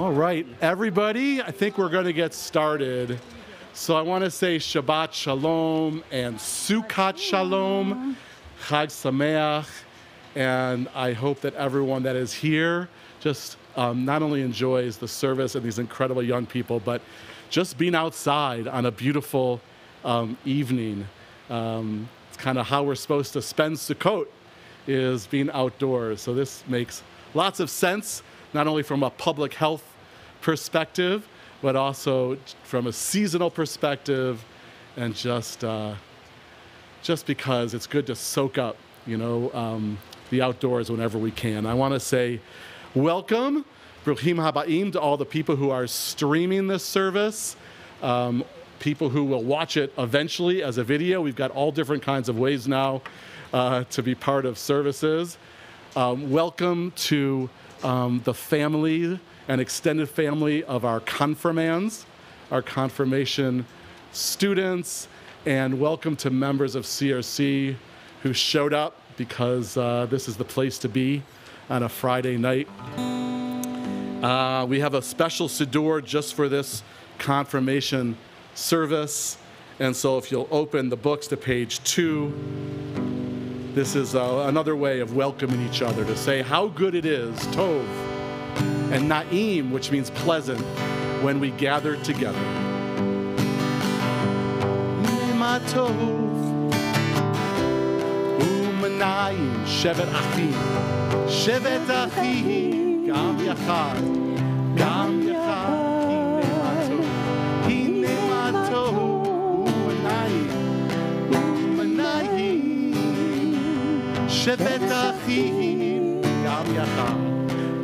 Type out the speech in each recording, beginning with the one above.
All right, everybody, I think we're going to get started. So I want to say Shabbat Shalom and Sukkot Shalom, Chag Sameach, and I hope that everyone that is here just not only enjoys the service and these incredible young people, but just being outside on a beautiful evening. It's kind of how we're supposed to spend Sukkot, is being outdoors. So this makes lots of sense, not only from a public health perspective, but also from a seasonal perspective, and just because it's good to soak up, the outdoors whenever we can. I want to say welcome, Bruchim Habaim, to all the people who are streaming this service, people who will watch it eventually as a video. We've got all different kinds of ways now to be part of services. Welcome to the family and extended family of our confirmands, our confirmation students, and welcome to members of CRC who showed up because this is the place to be on a Friday night. We have a special Siddur just for this confirmation service, and so if you'll open the books to page 2, this is another way of welcoming each other, to say how good it is, Tov, and Na'im, which means pleasant, when we gather together. Ma Tov, U'Manayim, Shevet Achim, Shevet Achim, Gam Yachad, Gam Yachad, Hine Ma Tov, U'Manayim, U'Manayim, Shevet Achim, Gam Yachad,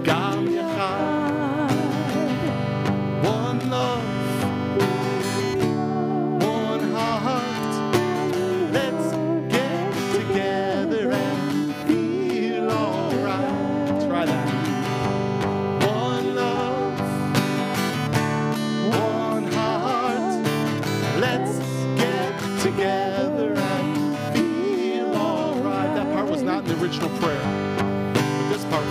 Gam Yachad. One love, one heart. Let's get together and feel alright. Try that. One love, one heart. Let's get together and feel alright. That part was not in the original prayer, but this part.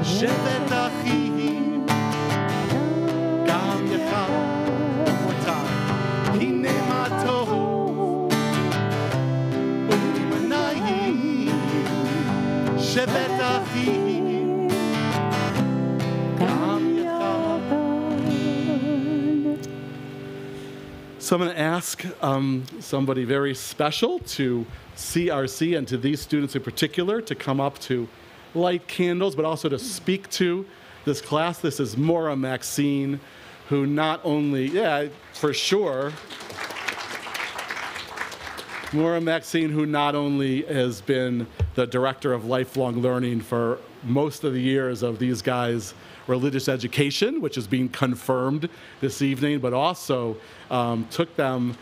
Shevet Achim, Gam Yachad. One more time. Hine Ma Tov, U'Manayim, Shevet Achim, Gam Yachad. So I'm going to ask somebody very special to CRC and to these students in particular to come up to light candles, but also to speak to this class. This is Maura Maxine, who not only, for sure, Maura Maxine, who not only has been the director of lifelong learning for most of the years of these guys' religious education, which is being confirmed this evening, but also took them,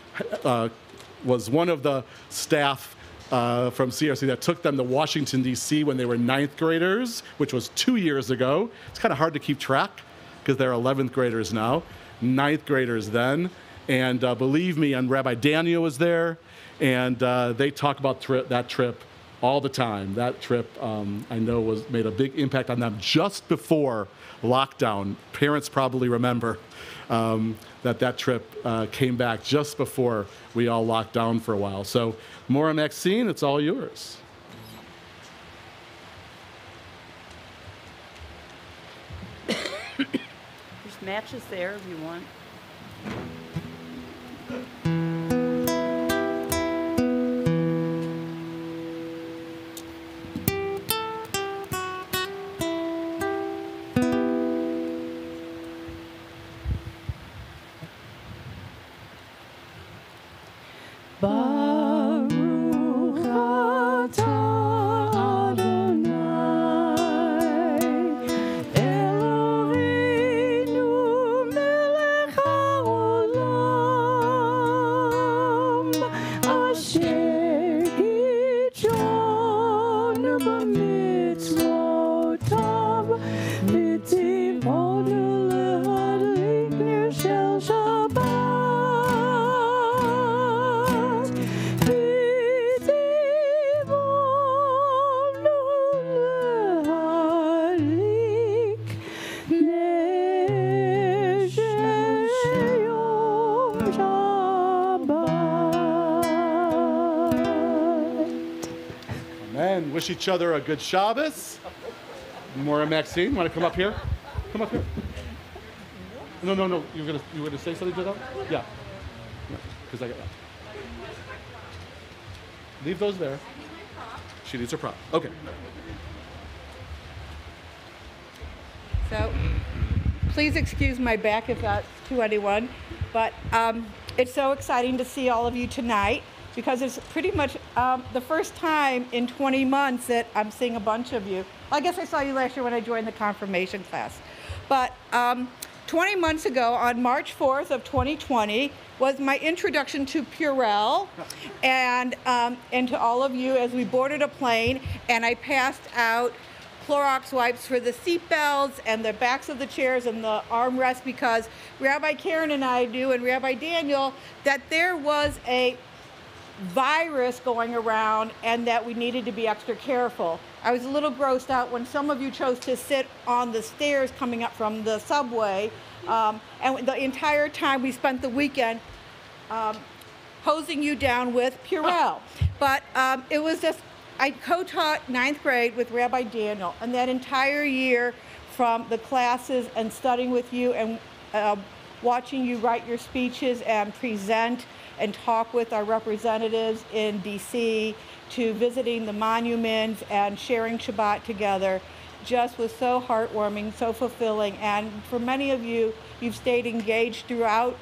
was one of the staff from CRC that took them to Washington, D.C. when they were 9th graders, which was 2 years ago. It's kind of hard to keep track because they're 11th graders now, 9th graders then. And believe me, and Rabbi Daniel was there, and they talk about that trip all the time. That trip, I know, made a big impact on them just before lockdown. Parents probably remember that trip came back just before we all locked down for a while. So, Maura Maxine, it's all yours. There's matches there if you want. Baruch atah Adonai Eloheinu melech wish each other a good Shabbos. Maura Maxine, want to come up here? Come up here. No. You were gonna say something to them? Yeah. Because I got that. Leave those there. She needs her prop. Okay. So, please excuse my back if that's to anyone, but it's so exciting to see all of you tonight because it's pretty much the first time in 20 months that I'm seeing a bunch of you. I guess I saw you last year when I joined the confirmation class. But 20 months ago, on March 4th of 2020, was my introduction to Purell and to all of you as we boarded a plane, and I passed out Clorox wipes for the seat belts and the backs of the chairs and the armrests because Rabbi Karen and I knew, and Rabbi Daniel, that there was a virus going around and that we needed to be extra careful. I was a little grossed out when some of you chose to sit on the stairs coming up from the subway, and the entire time we spent the weekend hosing you down with Purell. But it was just, I co-taught 9th grade with Rabbi Daniel, and that entire year from the classes and studying with you and watching you write your speeches and present and talk with our representatives in DC, to visiting the monuments and sharing Shabbat together, just was so heartwarming, so fulfilling. And for many of you, you've stayed engaged throughout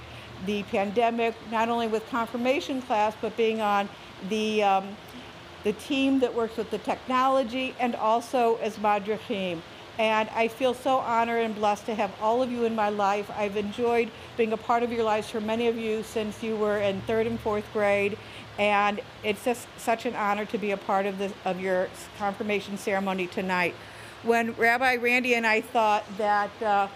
the pandemic, not only with confirmation class, but being on the team that works with the technology and also as Madrachim. And I feel so honored and blessed to have all of you in my life. I've enjoyed being a part of your lives for many of you since you were in 3rd and 4th grade. And it's just such an honor to be a part of your confirmation ceremony tonight. When Rabbi Randy and I thought that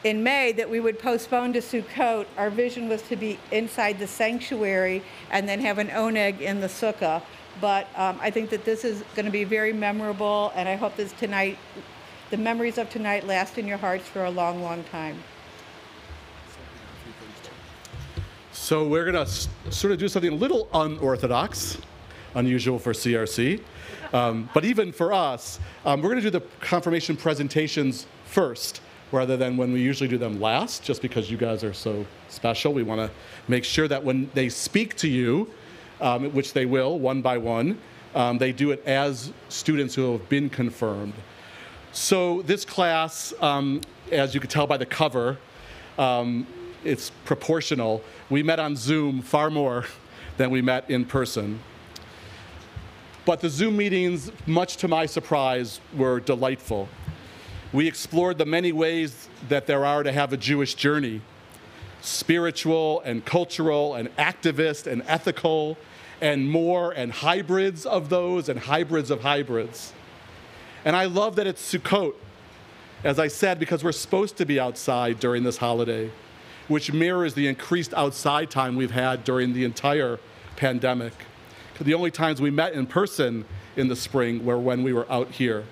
in May that we would postpone to Sukkot, our vision was to be inside the sanctuary and then have an oneg in the sukkah. But I think that this is going to be very memorable, and I hope this tonight, the memories of tonight last in your hearts for a long, long time. So we're going to sort of do something a little unorthodox, unusual for CRC. But even for us, we're going to do the confirmation presentations first, rather than when we usually do them last, just because you guys are so special. We want to make sure that when they speak to you, which they will, one by one, they do it as students who have been confirmed. So this class, as you can tell by the cover, it's proportional. We met on Zoom far more than we met in person. But the Zoom meetings, much to my surprise, were delightful. We explored the many ways that there are to have a Jewish journey: spiritual and cultural and activist and ethical and more, and hybrids of those and hybrids of hybrids. And I love that it's Sukkot, as I said, because we're supposed to be outside during this holiday, which mirrors the increased outside time we've had during the entire pandemic. The only times we met in person in the spring were when we were out here.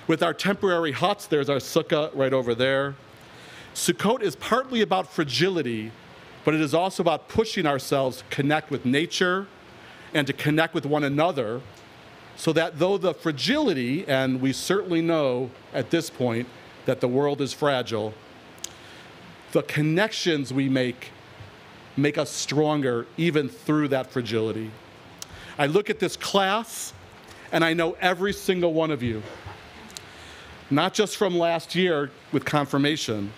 With our temporary huts, there's our sukkah right over there. Sukkot is partly about fragility, but it is also about pushing ourselves to connect with nature and to connect with one another, so that though the fragility, and we certainly know at this point that the world is fragile, the connections we make us stronger even through that fragility. I look at this class, and I know every single one of you, not just from last year with confirmation,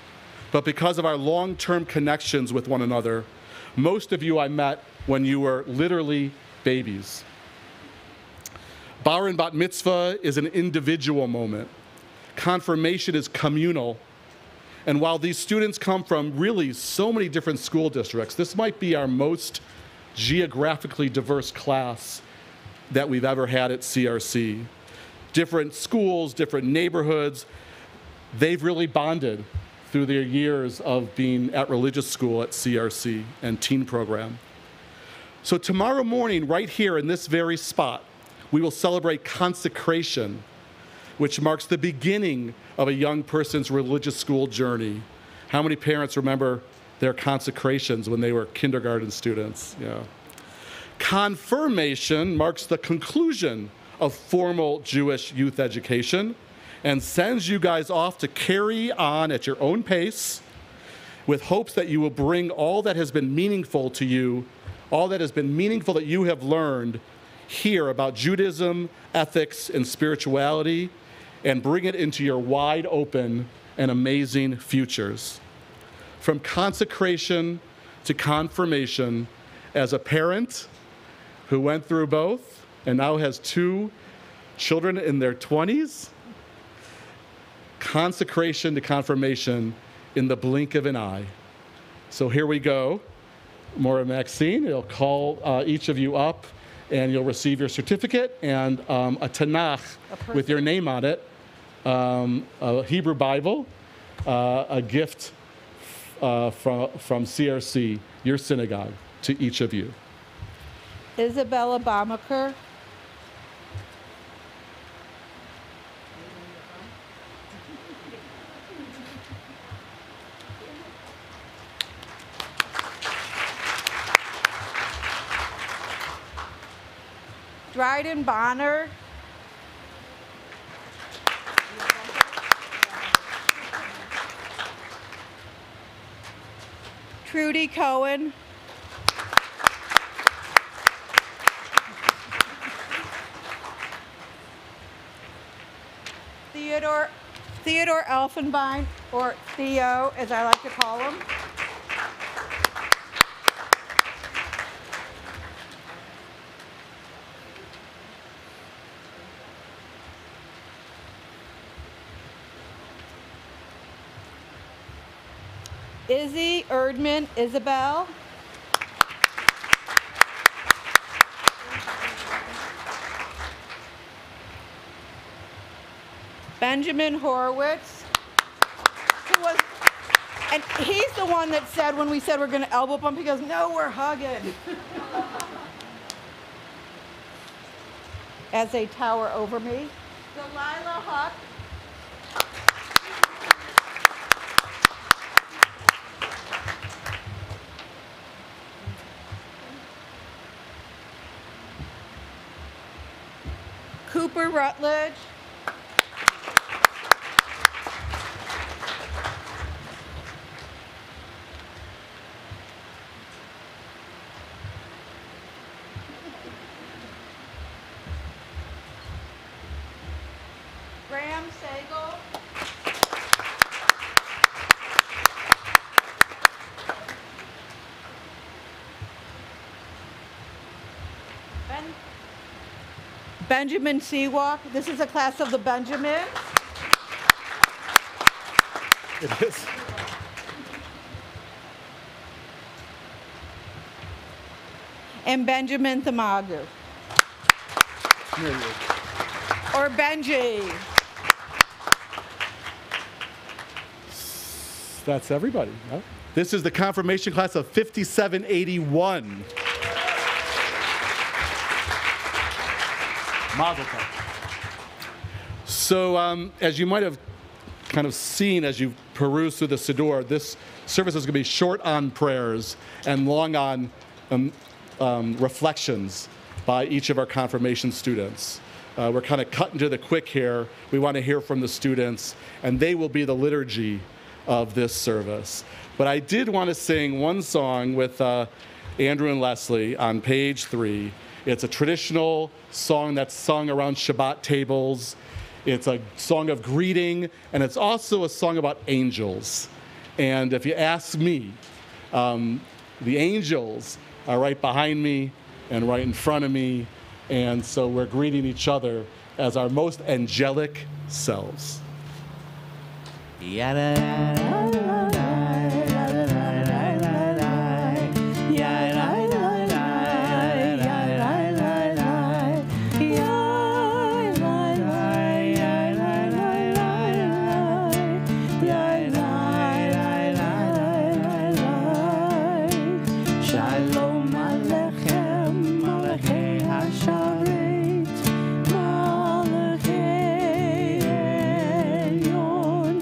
but because of our long-term connections with one another. Most of you I met when you were literally babies. Bar and Bat Mitzvah is an individual moment. Confirmation is communal. And while these students come from really so many different school districts, this might be our most geographically diverse class that we've ever had at CRC. Different schools, different neighborhoods, they've really bonded through their years of being at religious school at CRC and teen program. So tomorrow morning, right here in this very spot, we will celebrate consecration, which marks the beginning of a young person's religious school journey. How many parents remember their consecrations when they were kindergarten students? Yeah. Confirmation marks the conclusion of formal Jewish youth education and sends you guys off to carry on at your own pace with hopes that you will bring all that has been meaningful to you, all that has been meaningful that you have learned here about Judaism, ethics, and spirituality, and bring it into your wide open and amazing futures. From consecration to confirmation, as a parent who went through both and now has 2 children in their 20s, consecration to confirmation in the blink of an eye. So here we go. Maura Maxine, it'll call each of you up, and you'll receive your certificate and a Tanakh with your name on it, a Hebrew Bible, a gift from CRC, your synagogue, to each of you. Isabella Bamaker. Dryden Bonner. Trudy Cohen. Theodore Elfenbein, or Theo, as I like to call him. Izzy Erdman Isabel. Benjamin Horowitz, who was, and he's the one that said when we said we're going to elbow bump, he goes, no, we're hugging. As they tower over me. Delilah Huck. Cooper Rutledge. Graham Sagal. Benjamin Seawalk. This is a class of the Benjamins. It is. And Benjamin Thamagu. Or Benji. That's everybody. Huh? This is the confirmation class of 5781. Mazel tov. So as you might have kind of seen as you peruse through the Siddur, this service is going to be short on prayers and long on reflections by each of our confirmation students. We're kind of cutting to the quick here. We want to hear from the students, and they will be the liturgy of this service. But I did want to sing one song with Andrew and Leslie on page 3. It's a traditional song that's sung around Shabbat tables. It's a song of greeting, and it's also a song about angels. And if you ask me, the angels are right behind me and right in front of me, and so we're greeting each other as our most angelic selves. Shalom Alechem, Malachei Hasharet, Malachei Elyon,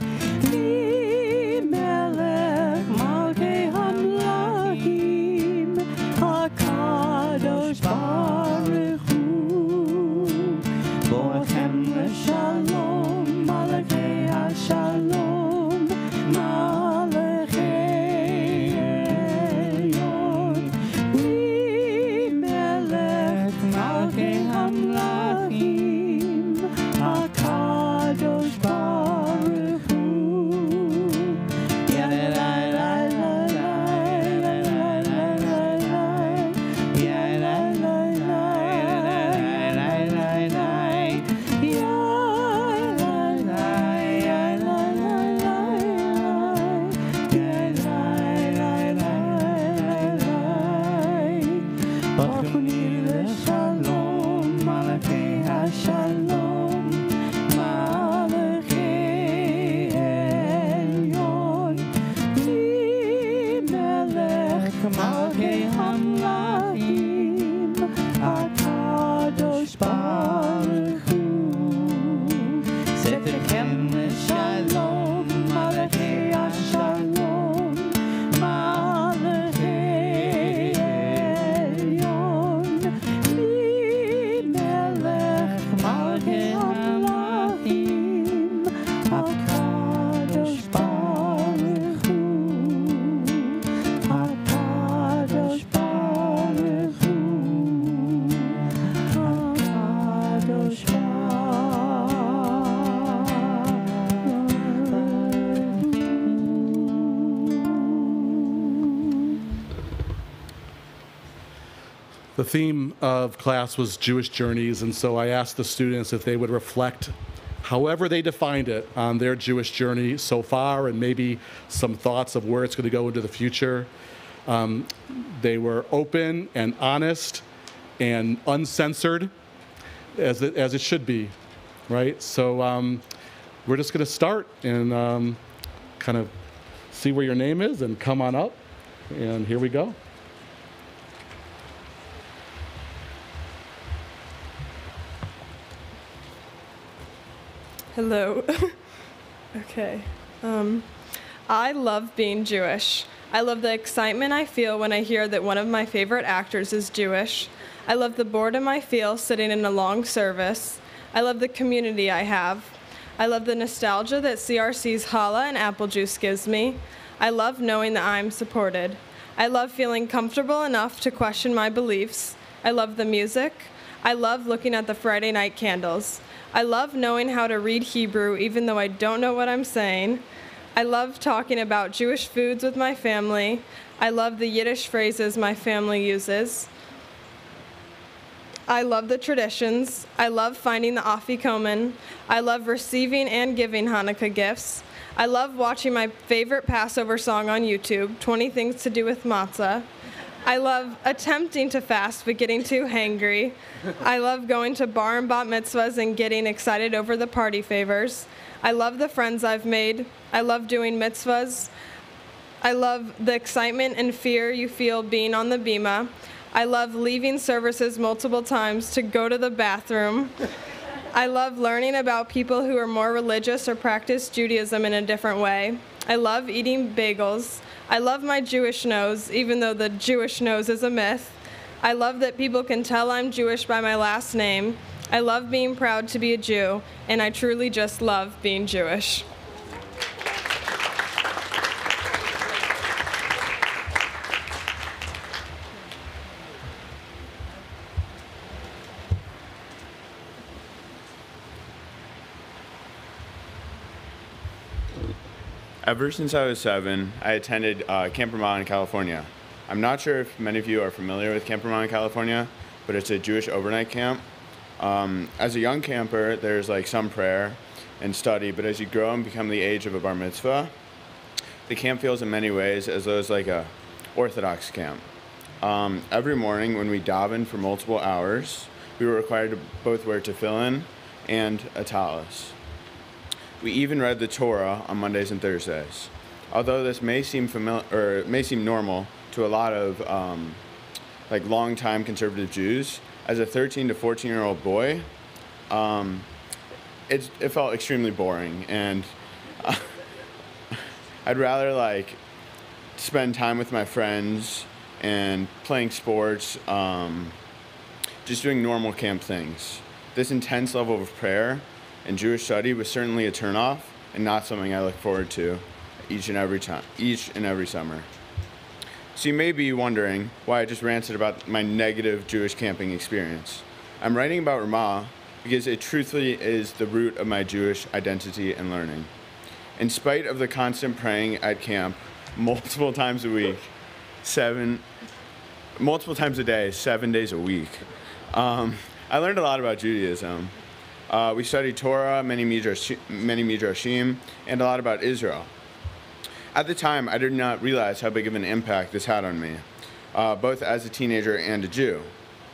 The theme of class was Jewish journeys, and so I asked the students if they would reflect, however they defined it, on their Jewish journey so far, and maybe some thoughts of where it's going to go into the future. They were open and honest and uncensored, as it should be, right? So we're just going to start and kind of see where your name is and come on up, and here we go. Hello. Okay. I love being Jewish. I love the excitement I feel when I hear that one of my favorite actors is Jewish. I love the boredom I feel sitting in a long service. I love the community I have. I love the nostalgia that CRC's challah and apple juice gives me. I love knowing that I'm supported. I love feeling comfortable enough to question my beliefs. I love the music. I love looking at the Friday night candles. I love knowing how to read Hebrew even though I don't know what I'm saying. I love talking about Jewish foods with my family. I love the Yiddish phrases my family uses. I love the traditions. I love finding the afikomen. I love receiving and giving Hanukkah gifts. I love watching my favorite Passover song on YouTube, 20 Things to Do with Matzah. I love attempting to fast but getting too hangry. I love going to bar and bat mitzvahs and getting excited over the party favors. I love the friends I've made. I love doing mitzvahs. I love the excitement and fear you feel being on the bima. I love leaving services multiple times to go to the bathroom. I love learning about people who are more religious or practice Judaism in a different way. I love eating bagels. I love my Jewish nose, even though the Jewish nose is a myth. I love that people can tell I'm Jewish by my last name. I love being proud to be a Jew, and I truly just love being Jewish. Ever since I was 7, I attended Camp Vermont in California. I'm not sure if many of you are familiar with Camp Vermont in California, but it's a Jewish overnight camp. As a young camper, there's like some prayer and study, but as you grow and become the age of a bar mitzvah, the camp feels in many ways as though it's like a Orthodox camp. Every morning when we daven for multiple hours, we were required to both wear tefillin and a talis. We even read the Torah on Mondays and Thursdays. Although this may seem normal to a lot of like longtime conservative Jews, as a 13 to 14-year-old boy, it felt extremely boring, and I'd rather like spend time with my friends and playing sports, just doing normal camp things. This intense level of prayer and Jewish study was certainly a turnoff and not something I look forward to each and every summer. So you may be wondering why I just ranted about my negative Jewish camping experience. I'm writing about Ramah because it truthfully is the root of my Jewish identity and learning. In spite of the constant praying at camp, multiple times a day, 7 days a week, I learned a lot about Judaism. We studied Torah, many midrashim, and a lot about Israel. At the time, I did not realize how big of an impact this had on me, both as a teenager and a Jew.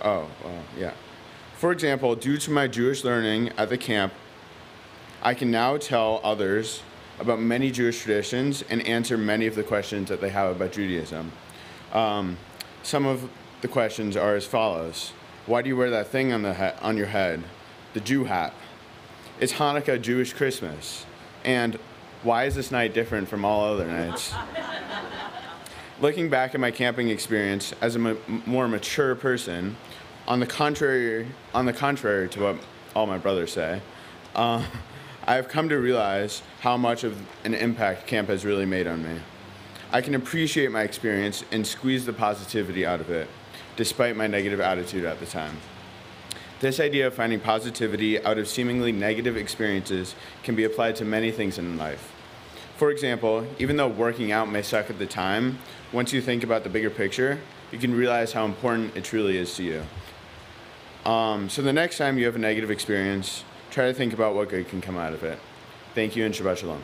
For example, due to my Jewish learning at the camp, I can now tell others about many Jewish traditions and answer many of the questions that they have about Judaism. Some of the questions are as follows. Why do you wear that thing on your head? The Jew hat. Is Hanukkah Jewish Christmas? And why is this night different from all other nights? Looking back at my camping experience as a more mature person, on the contrary to what all my brothers say, I have come to realize how much of an impact camp has really made on me. I can appreciate my experience and squeeze the positivity out of it, despite my negative attitude at the time. This idea of finding positivity out of seemingly negative experiences can be applied to many things in life. For example, even though working out may suck at the time, once you think about the bigger picture, you can realize how important it truly is to you. So the next time you have a negative experience, try to think about what good can come out of it. Thank you, and Shabbat Shalom.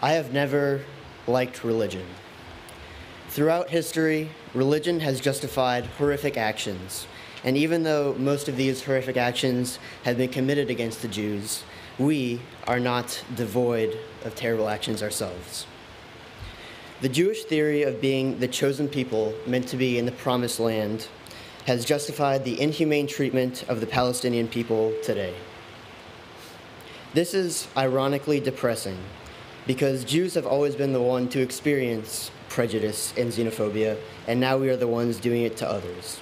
I have never liked religion. Throughout history, religion has justified horrific actions. And even though most of these horrific actions have been committed against the Jews, we are not devoid of terrible actions ourselves. The Jewish theory of being the chosen people meant to be in the promised land has justified the inhumane treatment of the Palestinian people today. This is ironically depressing, because Jews have always been the one to experience prejudice and xenophobia, and now we are the ones doing it to others.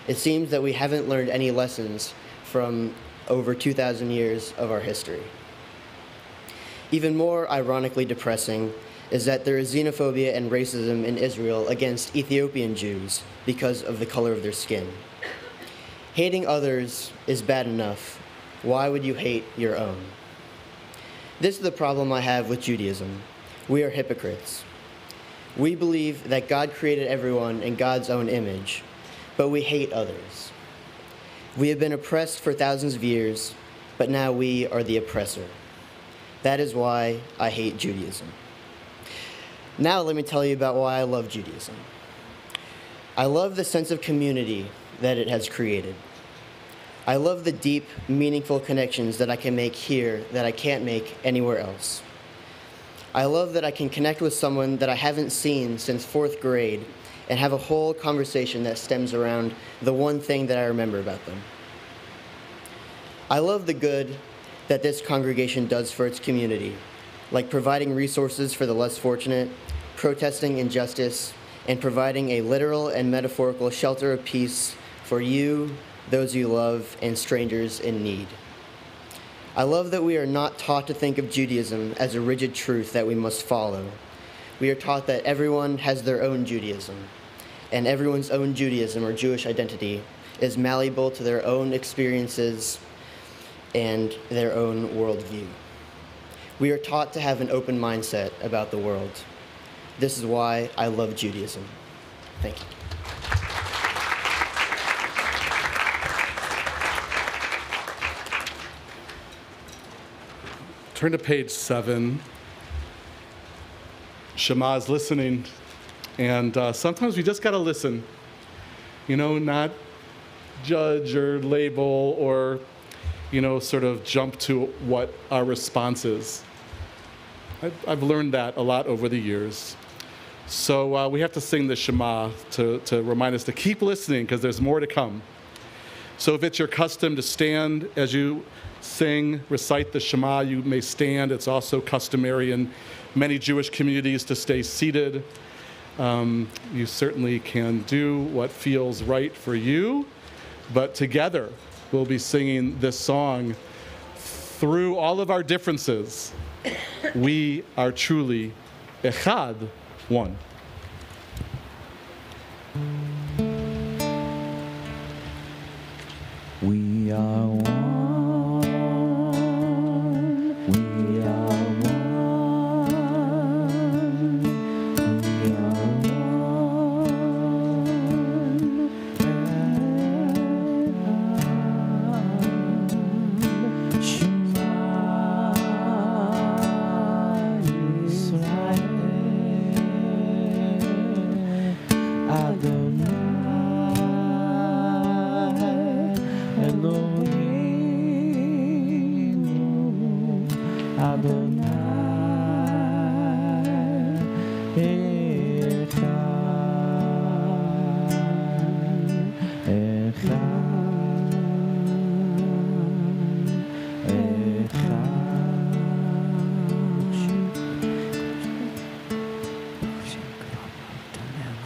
It seems that we haven't learned any lessons from over 2,000 years of our history. Even more ironically depressing is that there is xenophobia and racism in Israel against Ethiopian Jews because of the color of their skin. Hating others is bad enough. Why would you hate your own? This is the problem I have with Judaism. We are hypocrites. We believe that God created everyone in God's own image, but we hate others. We have been oppressed for thousands of years, but now we are the oppressor. That is why I hate Judaism. Now let me tell you about why I love Judaism. I love the sense of community that it has created. I love the deep, meaningful connections that I can make here that I can't make anywhere else. I love that I can connect with someone that I haven't seen since 4th grade and have a whole conversation that stems around the one thing that I remember about them. I love the good that this congregation does for its community, like providing resources for the less fortunate, protesting injustice, and providing a literal and metaphorical shelter of peace for you, those you love, and strangers in need. I love that we are not taught to think of Judaism as a rigid truth that we must follow. We are taught that everyone has their own Judaism, and everyone's own Judaism or Jewish identity is malleable to their own experiences and their own worldview. We are taught to have an open mindset about the world. This is why I love Judaism. Thank you. Turn to page 7. Shema is listening, and sometimes we just got to listen. You know, not judge or label or, you know, sort of jump to what our response is. I've learned that a lot over the years. So we have to sing the Shema to remind us to keep listening, because there's more to come. So if it's your custom to stand as you sing, recite the Shema, you may stand. It's also customary in many Jewish communities to stay seated. You certainly can do what feels right for you, but together we'll be singing this song. Through all of our differences, we are truly echad, one. We are one. We are one. We are one. Shema Yisrael, Adonai Eloheinu, Adonai Echad,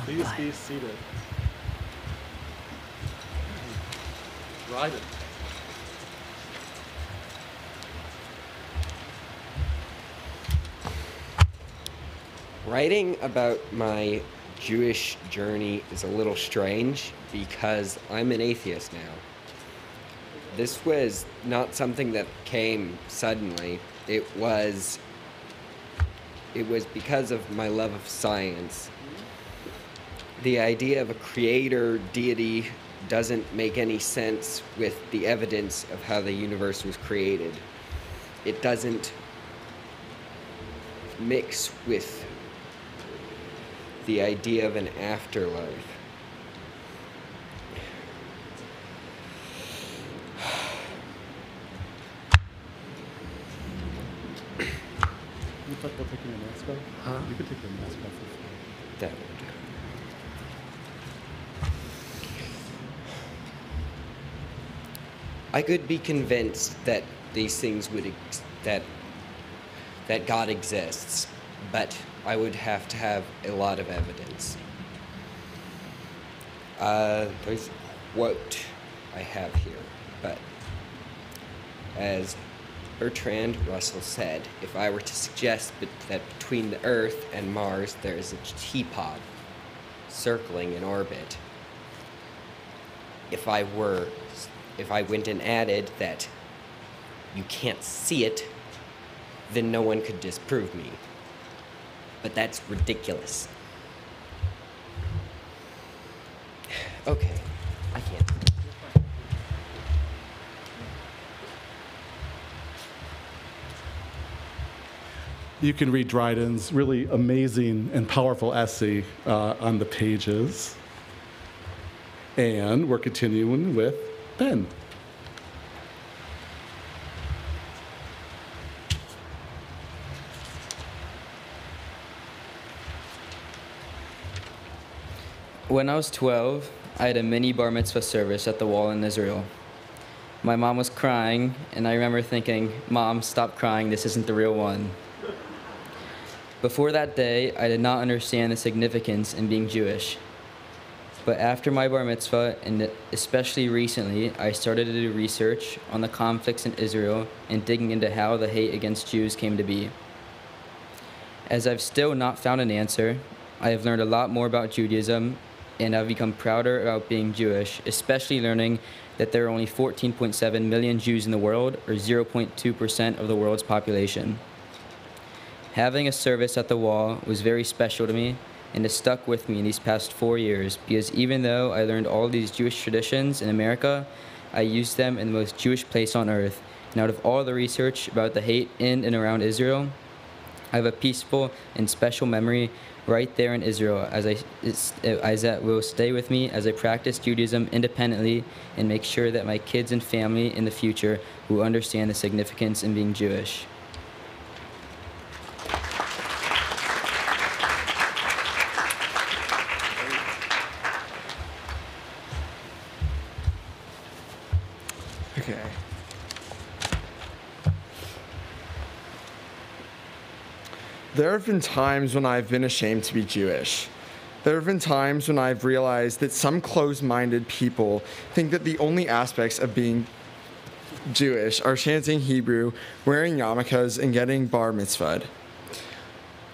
Please be seated. Dryden. Writing about my Jewish journey is a little strange because I'm an atheist now. This was not something that came suddenly. It was because of my love of science. The idea of a creator deity doesn't make any sense with the evidence of how the universe was created. It doesn't mix with the idea of an afterlife. You thought about taking your mask off? Huh? You could take your mask off. If That would. I could be convinced that these things that God exists, but I would have to have a lot of evidence. There's a quote I have here, but as Bertrand Russell said, if I were to suggest that between the Earth and Mars there is a teapot circling in orbit, if I went and added that you can't see it, then no one could disprove me. But that's ridiculous. Okay, I can't. you can read Dryden's really amazing and powerful essay on the pages. And we're continuing with Ben. When I was 12, I had a mini bar mitzvah service at the wall in Israel. My mom was crying, and I remember thinking, "Mom, stop crying, this isn't the real one." Before that day, I did not understand the significance in being Jewish. But after my bar mitzvah, and especially recently, I started to do research on the conflicts in Israel and digging into how the hate against Jews came to be. As I've still not found an answer, I have learned a lot more about Judaism, and I've become prouder about being Jewish, especially learning that there are only 14.7 million Jews in the world, or 0.2% of the world's population. Having a service at the wall was very special to me, and has stuck with me in these past 4 years, because even though I learned all these Jewish traditions in America, I used them in the most Jewish place on earth. And out of all the research about the hate in and around Israel, I have a peaceful and special memory right there in Israel, as that will stay with me as I practice Judaism independently and make sure that my kids and family in the future will understand the significance in being Jewish. Okay. There have been times when I've been ashamed to be Jewish. There have been times when I've realized that some closed-minded people think that the only aspects of being Jewish are chanting Hebrew, wearing yarmulkes, and getting bar mitzvahed.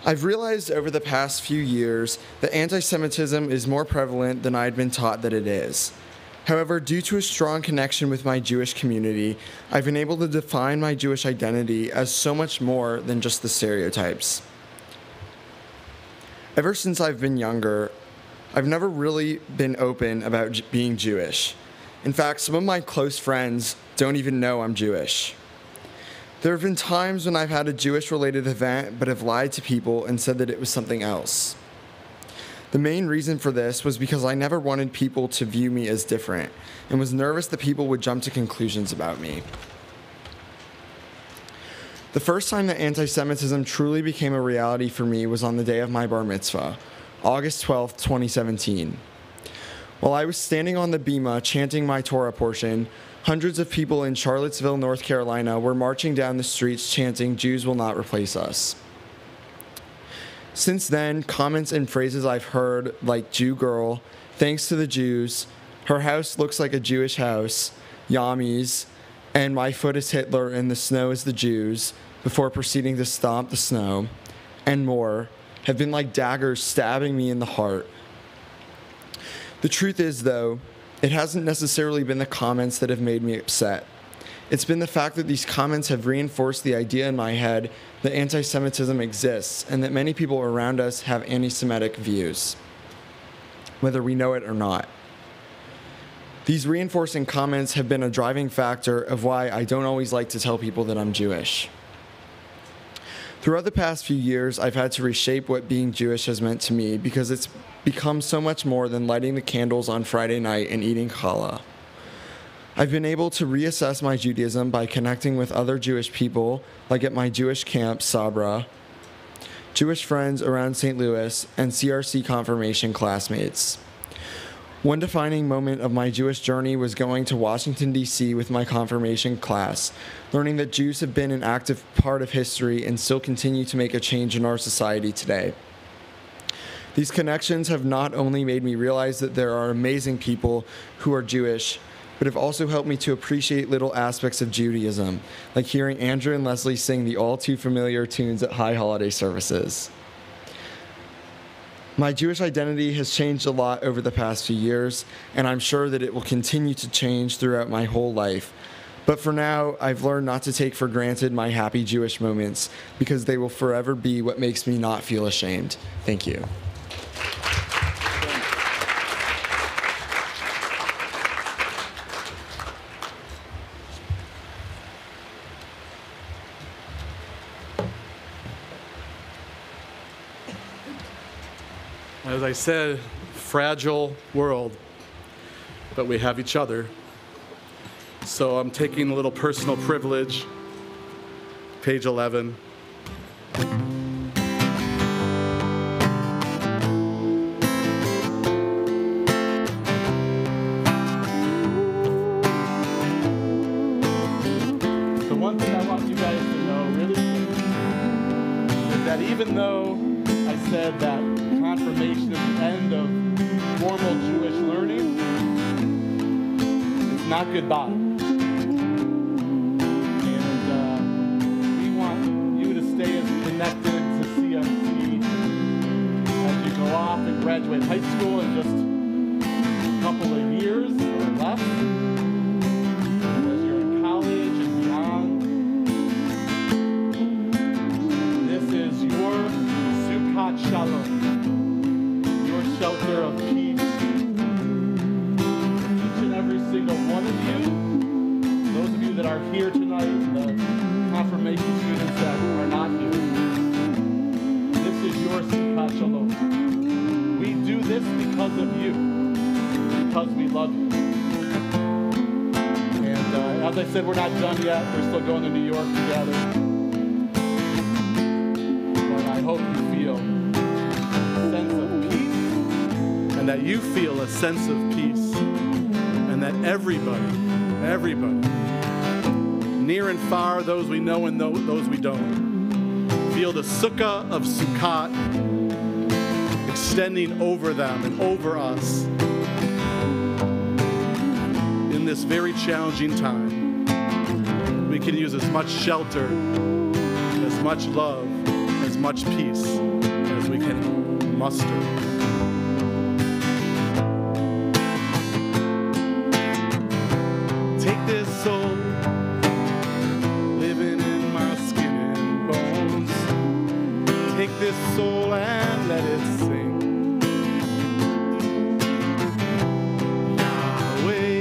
I've realized over the past few years that anti-Semitism is more prevalent than I'd been taught that it is. However, due to a strong connection with my Jewish community, I've been able to define my Jewish identity as so much more than just the stereotypes. Ever since I've been younger, I've never really been open about being Jewish. In fact, some of my close friends don't even know I'm Jewish. There have been times when I've had a Jewish-related event but have lied to people and said that it was something else. The main reason for this was because I never wanted people to view me as different and was nervous that people would jump to conclusions about me. The first time that anti-Semitism truly became a reality for me was on the day of my bar mitzvah, August 12th, 2017. While I was standing on the bima chanting my Torah portion, hundreds of people in Charlottesville, North Carolina were marching down the streets chanting, "Jews will not replace us." Since then, comments and phrases I've heard like "Jew girl," "Thanks to the Jews," "Her house looks like a Jewish house," Yummies, and My Foot is Hitler and The Snow is the Jews, before proceeding to stomp the snow, and more, have been like daggers stabbing me in the heart. The truth is, though, it hasn't necessarily been the comments that have made me upset. It's been the fact that these comments have reinforced the idea in my head that anti-Semitism exists and that many people around us have anti-Semitic views, whether we know it or not. These reinforcing comments have been a driving factor of why I don't always like to tell people that I'm Jewish. Throughout the past few years, I've had to reshape what being Jewish has meant to me because it's become so much more than lighting the candles on Friday night and eating challah. I've been able to reassess my Judaism by connecting with other Jewish people, like at my Jewish camp, Sabra, Jewish friends around St. Louis, and CRC confirmation classmates. One defining moment of my Jewish journey was going to Washington, D.C. with my confirmation class, learning that Jews have been an active part of history and still continue to make a change in our society today. These connections have not only made me realize that there are amazing people who are Jewish, but have also helped me to appreciate little aspects of Judaism, like hearing Andrew and Leslie sing the all-too-familiar tunes at high holiday services. My Jewish identity has changed a lot over the past few years, and I'm sure that it will continue to change throughout my whole life. But for now, I've learned not to take for granted my happy Jewish moments, because they will forever be what makes me not feel ashamed. Thank you. As I said, fragile world, but we have each other. So I'm taking a little personal privilege, page 11. The one thing I want you guys to know really is that even though I said that confirmation is the end of formal Jewish learning, it's not goodbye. And we want you to stay as connected to CMC as you go off and graduate high school in just a couple of years or less, as you're in college and beyond. This is your Sukkot Shalom, shelter of peace. Each and every single one of you, those of you that are here tonight, the confirmation students that are not here, this is your Sukkot Shalom. We do this because of you, because we love you. And as I said, we're not done yet. We're still going to New York together. But I hope you feel a sense of peace, and that you feel a sense of peace, and that everybody, near and far, those we know and those we don't, feel the sukkah of Sukkot extending over them and over us in this very challenging time. We can use as much shelter, as much love, as much peace as we can muster. Take this soul, living in my skin and bones. Take this soul and let it sing. Yahweh,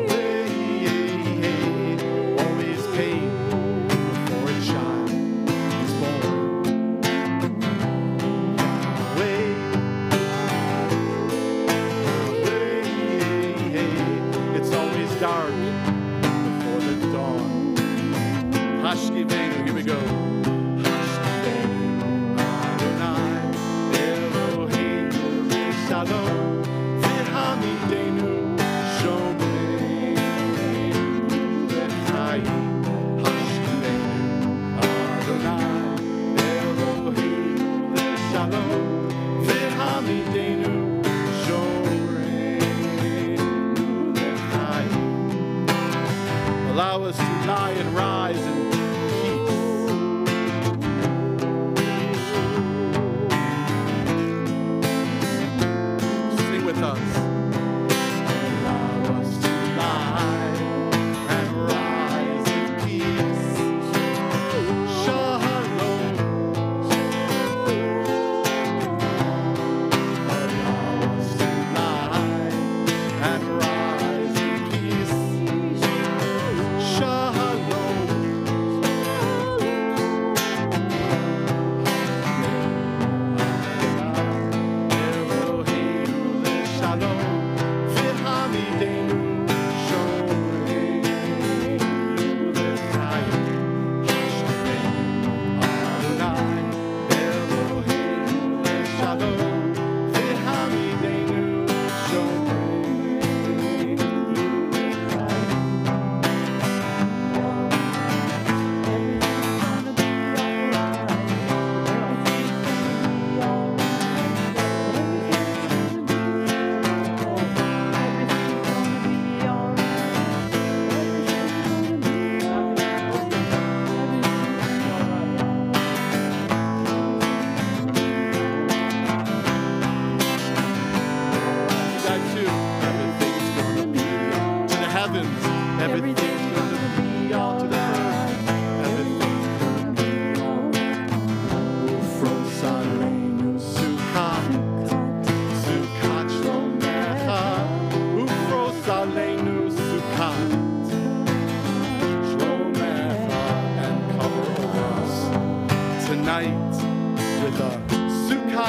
Yahweh, always paid before a child is born. Yahweh, it's always dark before the dawn. Hashkivenu, here we go. Hashkivenu, Adonai, Eloheinu, Shalom, V'hamidenu, Shomeinu, L'chaim. Hashkivenu, Adonai, Eloheinu, Shalom, V'hamidenu, Shomeinu,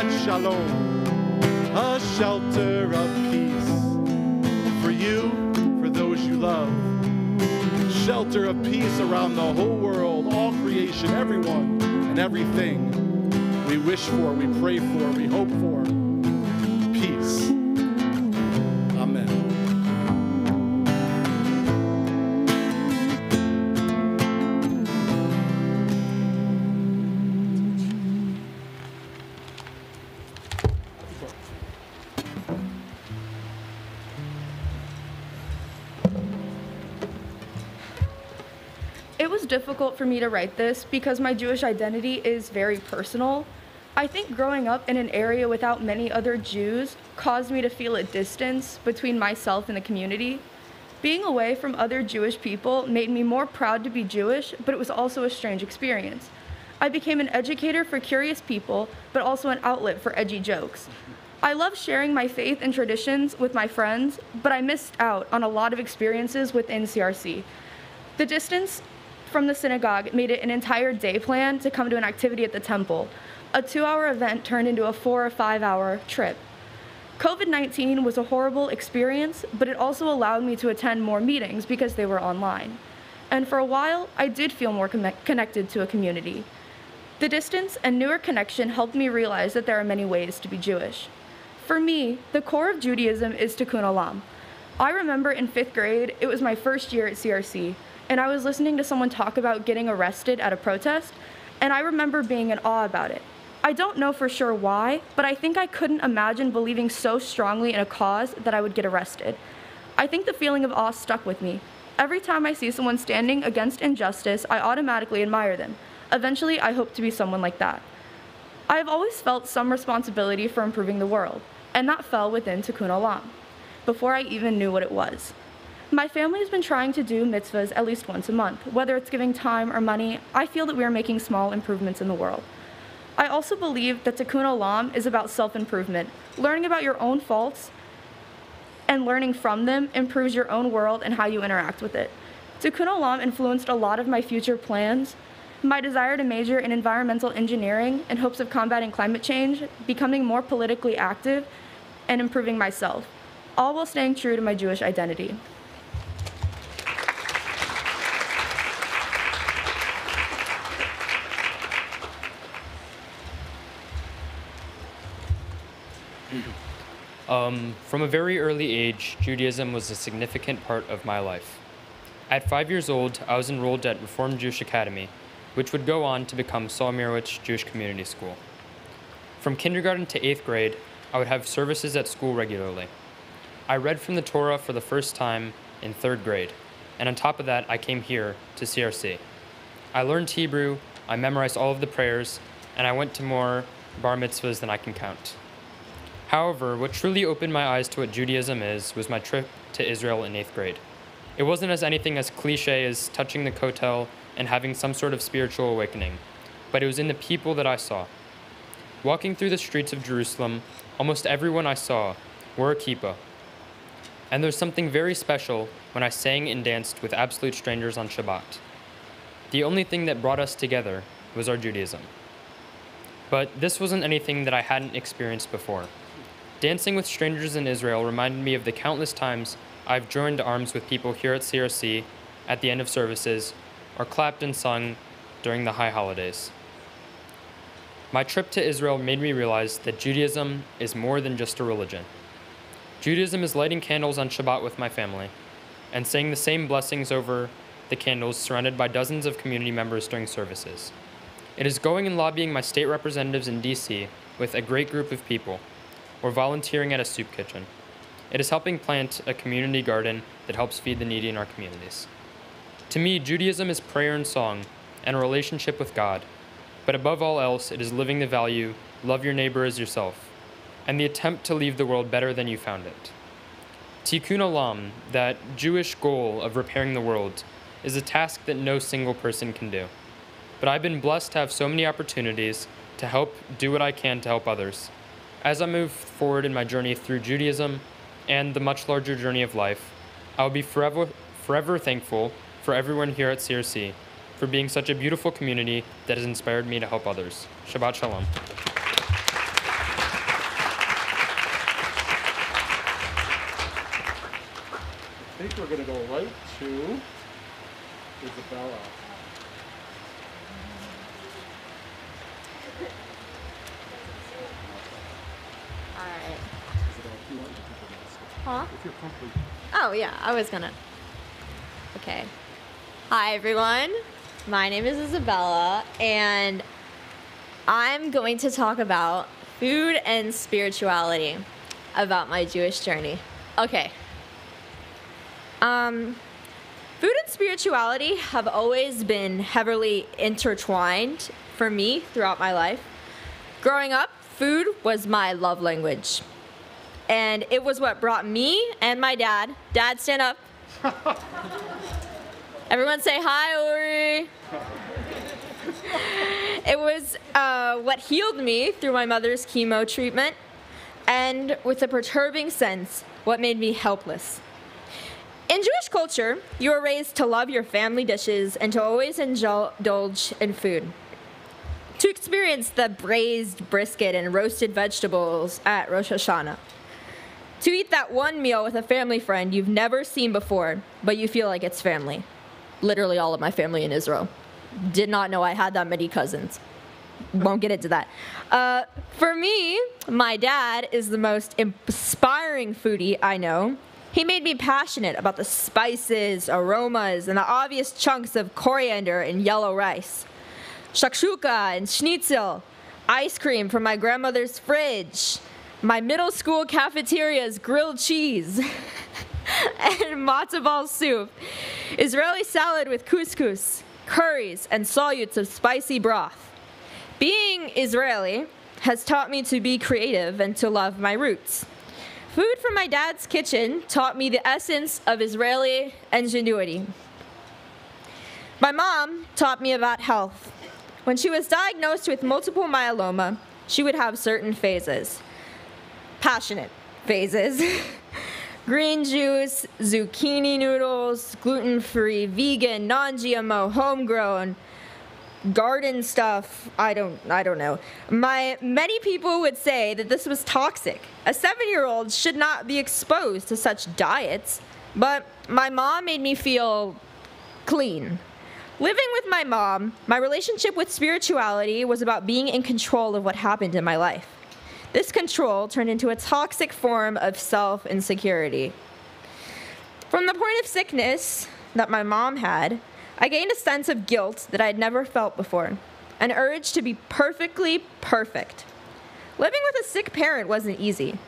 Shabbat Shalom, a shelter of peace for you, for those you love. Shelter of peace around the whole world, all creation, everyone and everything we wish for, we pray for, we hope for. Peace. Amen. It was difficult for me to write this because my Jewish identity is very personal. I think growing up in an area without many other Jews caused me to feel a distance between myself and the community. Being away from other Jewish people made me more proud to be Jewish, but it was also a strange experience. I became an educator for curious people, but also an outlet for edgy jokes. I love sharing my faith and traditions with my friends, but I missed out on a lot of experiences within CRC. The distance from the synagogue made it an entire day plan to come to an activity at the temple. A 2-hour event turned into a 4 or 5 hour trip. COVID-19 was a horrible experience, but it also allowed me to attend more meetings because they were online. And for a while, I did feel more connected to a community. The distance and newer connection helped me realize that there are many ways to be Jewish. For me, the core of Judaism is Tikkun Olam. I remember in 5th grade, it was my first year at CRC, and I was listening to someone talk about getting arrested at a protest, and I remember being in awe about it. I don't know for sure why, but I think I couldn't imagine believing so strongly in a cause that I would get arrested. I think the feeling of awe stuck with me. Every time I see someone standing against injustice, I automatically admire them. Eventually, I hope to be someone like that. I have always felt some responsibility for improving the world, and that fell within Tikkun Olam, before I even knew what it was. My family has been trying to do mitzvahs at least once a month. Whether it's giving time or money, I feel that we are making small improvements in the world. I also believe that Tikkun Olam is about self-improvement. Learning about your own faults and learning from them improves your own world and how you interact with it. Tikkun Olam influenced a lot of my future plans. My desire to major in environmental engineering in hopes of combating climate change, becoming more politically active, and improving myself, all while staying true to my Jewish identity. From a very early age, Judaism was a significant part of my life. At 5 years old, I was enrolled at Reformed Jewish Academy, which would go on to become Saul Mirowitz Jewish Community School. From kindergarten to 8th grade, I would have services at school regularly. I read from the Torah for the first time in 3rd grade, and on top of that, I came here to CRC. I learned Hebrew, I memorized all of the prayers, and I went to more bar mitzvahs than I can count. However, what truly opened my eyes to what Judaism is was my trip to Israel in 8th grade. It wasn't anything as cliche as touching the kotel and having some sort of spiritual awakening, but it was in the people that I saw. Walking through the streets of Jerusalem, almost everyone I saw wore a kippah. And there's something very special when I sang and danced with absolute strangers on Shabbat. The only thing that brought us together was our Judaism. But this wasn't anything that I hadn't experienced before. Dancing with strangers in Israel reminded me of the countless times I've joined arms with people here at CRC at the end of services, or clapped and sung during the high holidays. My trip to Israel made me realize that Judaism is more than just a religion. Judaism is lighting candles on Shabbat with my family, and saying the same blessings over the candles surrounded by dozens of community members during services. It is going and lobbying my state representatives in DC with a great group of people, or volunteering at a soup kitchen. It is helping plant a community garden that helps feed the needy in our communities. To me, Judaism is prayer and song, and a relationship with God. But above all else, it is living the value, love your neighbor as yourself, and the attempt to leave the world better than you found it. Tikkun Olam, that Jewish goal of repairing the world, is a task that no single person can do. But I've been blessed to have so many opportunities to help do what I can to help others. As I move forward in my journey through Judaism and the much larger journey of life, I will be forever thankful for everyone here at CRC for being such a beautiful community that has inspired me to help others. Shabbat Shalom. think we're going to go right to Isabella. All right. Isabella, if you want, you can go next. Huh? If you're comfortable. Oh, yeah, I was gonna. Okay. Hi, everyone. My name is Isabella, and I'm going to talk about food and spirituality, about my Jewish journey. Okay. Food and spirituality have always been heavily intertwined for me throughout my life. Growing up, food was my love language. And it was what brought me and my dad. Dad, stand up. Everyone say hi, Ori. It was what healed me through my mother's chemo treatment, and with a perturbing sense, what made me helpless. In Jewish culture, you are raised to love your family dishes and to always indulge in food. To experience the braised brisket and roasted vegetables at Rosh Hashanah. To eat that one meal with a family friend you've never seen before, but you feel like it's family. Literally all of my family in Israel. Did not know I had that many cousins. Won't get into that. For me, my dad is the most inspiring foodie I know. He made me passionate about the spices, aromas, and the obvious chunks of coriander and yellow rice. Shakshuka and schnitzel, ice cream from my grandmother's fridge, my middle school cafeteria's grilled cheese, and matzo ball soup, Israeli salad with couscous, curries, and salyuts of spicy broth. Being Israeli has taught me to be creative and to love my roots. Food from my dad's kitchen taught me the essence of Israeli ingenuity. My mom taught me about health. When she was diagnosed with multiple myeloma, she would have certain phases. Passionate phases. Green juice, zucchini noodles, gluten-free, vegan, non-GMO, homegrown, garden stuff, I don't know. Many people would say that this was toxic. A 7-year-old should not be exposed to such diets, but my mom made me feel clean. Living with my mom, my relationship with spirituality was about being in control of what happened in my life. This control turned into a toxic form of self-insecurity. From the point of sickness that my mom had, I gained a sense of guilt that I had never felt before, an urge to be perfectly perfect. Living with a sick parent wasn't easy.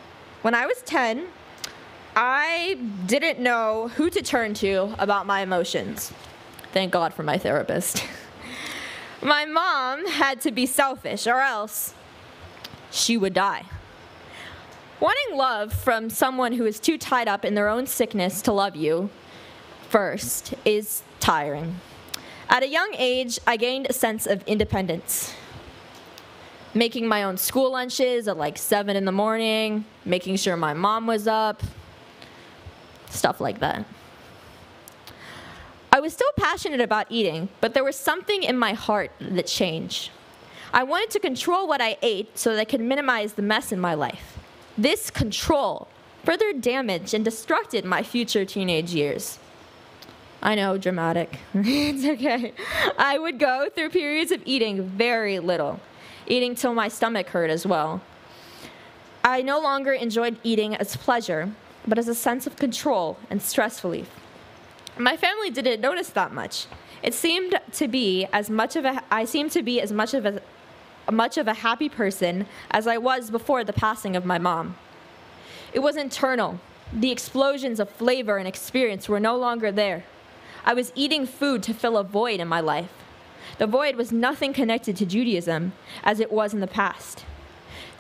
When I was 10, I didn't know who to turn to about my emotions. Thank God for my therapist. My mom had to be selfish, or else she would die. Wanting love from someone who is too tied up in their own sickness to love you first is tiring. At a young age, I gained a sense of independence. Making my own school lunches at like 7 in the morning, making sure my mom was up, stuff like that. I was still passionate about eating, but there was something in my heart that changed. I wanted to control what I ate so that I could minimize the mess in my life. This control further damaged and destructed my future teenage years. I know, dramatic. It's okay. I would go through periods of eating very little, eating till my stomach hurt as well. I no longer enjoyed eating as pleasure, but as a sense of control and stress relief. My family didn't notice that much. It seemed to be as much of a happy person as I was before the passing of my mom. It was internal. The explosions of flavor and experience were no longer there. I was eating food to fill a void in my life. The void was nothing connected to Judaism as it was in the past.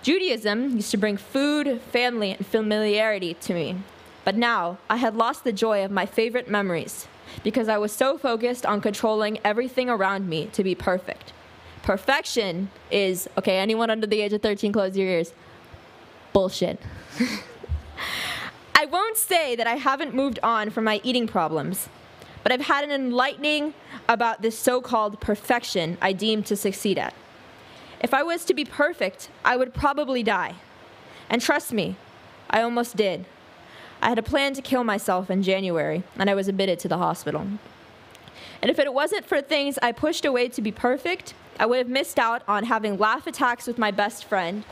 Judaism used to bring food, family, and familiarity to me. But now, I had lost the joy of my favorite memories because I was so focused on controlling everything around me to be perfect. Perfection is, okay, anyone under the age of 13, close your ears. Bullshit. I won't say that I haven't moved on from my eating problems, but I've had an enlightening about this so-called perfection I deemed to succeed at. If I was to be perfect, I would probably die. And trust me, I almost did. I had a plan to kill myself in January, and I was admitted to the hospital. And if it wasn't for things I pushed away to be perfect, I would have missed out on having laugh attacks with my best friend.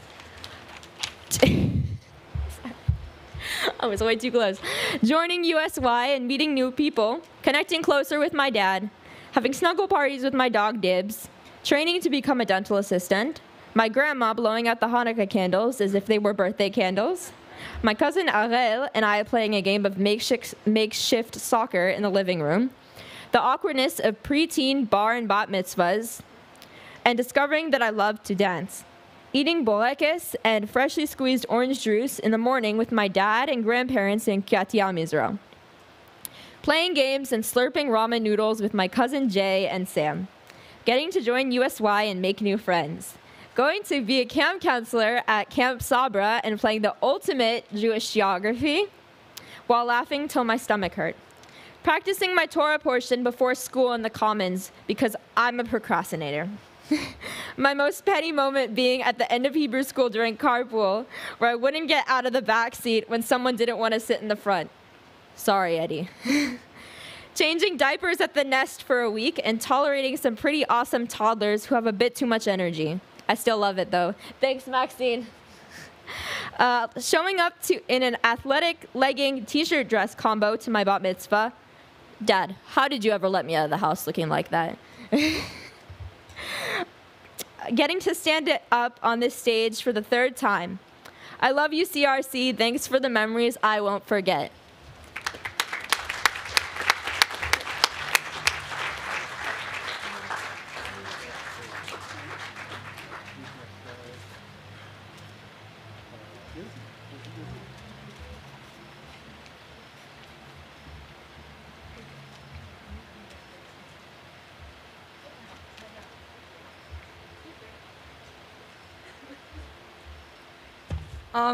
I was way too close. Joining USY and meeting new people, connecting closer with my dad, having snuggle parties with my dog Dibs, training to become a dental assistant, my grandma blowing out the Hanukkah candles as if they were birthday candles, my cousin Arel and I playing a game of makeshift soccer in the living room, the awkwardness of preteen bar and bat mitzvahs, and discovering that I loved to dance. Eating borekes and freshly squeezed orange juice in the morning with my dad and grandparents in Kiryat Yam, Israel. Playing games and slurping ramen noodles with my cousin Jay and Sam. Getting to join USY and make new friends. Going to be a camp counselor at Camp Sabra and playing the ultimate Jewish geography while laughing till my stomach hurt. Practicing my Torah portion before school in the Commons because I'm a procrastinator. My most petty moment being at the end of Hebrew school during carpool, where I wouldn't get out of the back seat when someone didn't want to sit in the front. Sorry, Eddie. Changing diapers at the nest for a week and tolerating some pretty awesome toddlers who have a bit too much energy. I still love it, though. Thanks, Maxine. Showing up in an athletic legging t-shirt dress combo to my bat mitzvah. Dad, how did you ever let me out of the house looking like that? Getting to stand up on this stage for the third time. I love you, CRC. Thanks for the memories I won't forget.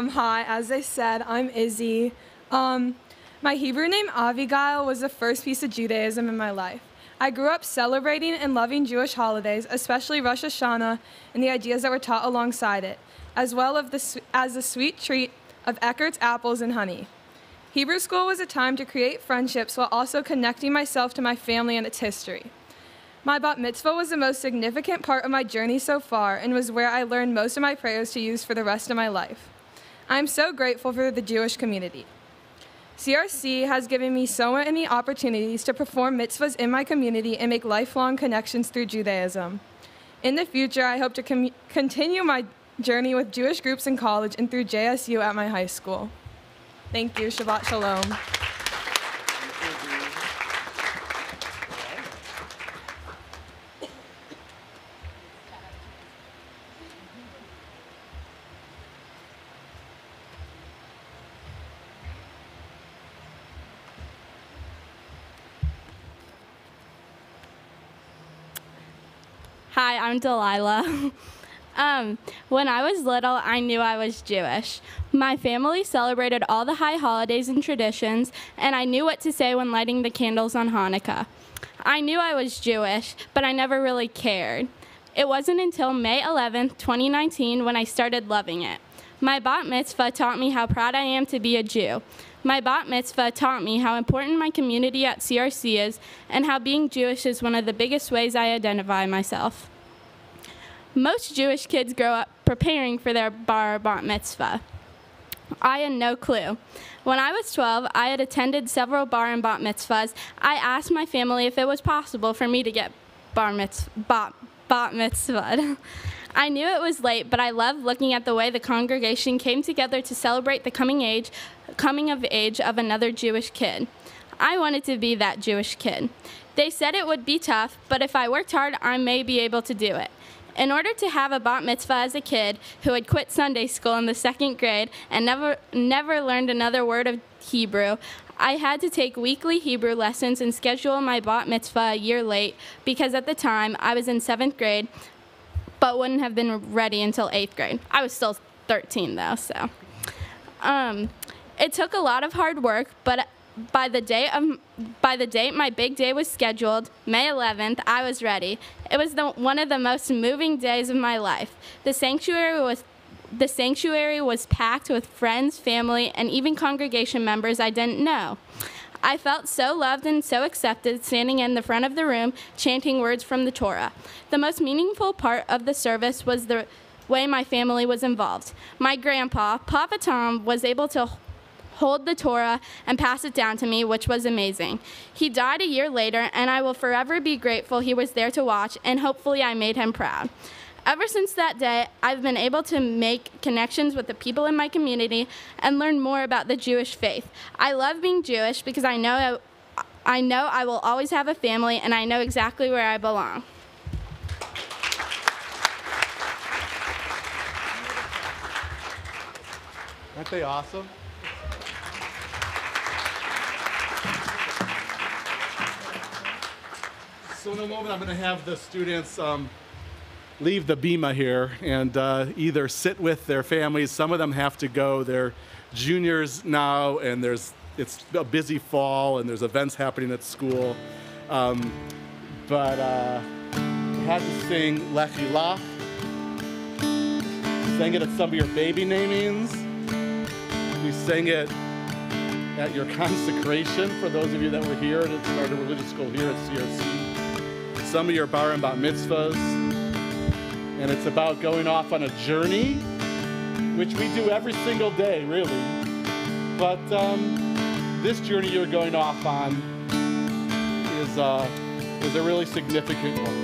Hi, as I said, I'm Izzy. My Hebrew name Avigail was the first piece of Judaism in my life. I grew up celebrating and loving Jewish holidays, especially Rosh Hashanah and the ideas that were taught alongside it, as well as the sweet treat of Eckert's apples and honey. Hebrew school was a time to create friendships while also connecting myself to my family and its history. My bat mitzvah was the most significant part of my journey so far and was where I learned most of my prayers to use for the rest of my life. I am so grateful for the Jewish community. CRC has given me so many opportunities to perform mitzvahs in my community and make lifelong connections through Judaism. In the future, I hope to continue my journey with Jewish groups in college and through JSU at my high school. Thank you. Shabbat Shalom. Hi, I'm Delilah. When I was little, I knew I was Jewish. My family celebrated all the high holidays and traditions, and I knew what to say when lighting the candles on Hanukkah. I knew I was Jewish, but I never really cared. It wasn't until May 11th, 2019, when I started loving it. My bat mitzvah taught me how proud I am to be a Jew. My bat mitzvah taught me how important my community at CRC is and how being Jewish is one of the biggest ways I identify myself. Most Jewish kids grow up preparing for their bar or bat mitzvah. I had no clue. When I was 12, I had attended several bar and bat mitzvahs. I asked my family if it was possible for me to get bat mitzvah. I knew it was late, but I loved looking at the way the congregation came together to celebrate the coming of age of another Jewish kid. I wanted to be that Jewish kid. They said it would be tough, but if I worked hard, I may be able to do it. In order to have a bat mitzvah as a kid who had quit Sunday school in the 2nd grade and never learned another word of Hebrew, I had to take weekly Hebrew lessons and schedule my bat mitzvah a year late because at the time I was in 7th grade, but wouldn't have been ready until 8th grade. I was still 13 though, so. It took a lot of hard work, but by the date my big day was scheduled, May 11th, I was ready. It was one of the most moving days of my life. The sanctuary the sanctuary was packed with friends, family, and even congregation members I didn't know. I felt so loved and so accepted standing in the front of the room chanting words from the Torah. The most meaningful part of the service was the way my family was involved. My grandpa, Papa Tom, was able to hold the Torah and pass it down to me, which was amazing. He died a year later, and I will forever be grateful he was there to watch, and hopefully I made him proud. Ever since that day, I've been able to make connections with the people in my community and learn more about the Jewish faith. I love being Jewish because I know I will always have a family, and I know exactly where I belong. Aren't they awesome? So in a moment, I'm going to have the students leave the bima here and either sit with their families. Some of them have to go. They're juniors now, and it's a busy fall, and there's events happening at school. But we had to sing Lechi Lach. Sang it at some of your baby namings. We sang it at your consecration for those of you that were here and started a religious school here at CRC. Some of your bar and bat mitzvahs. And it's about going off on a journey, which we do every single day, really. But this journey you're going off on is a really significant one.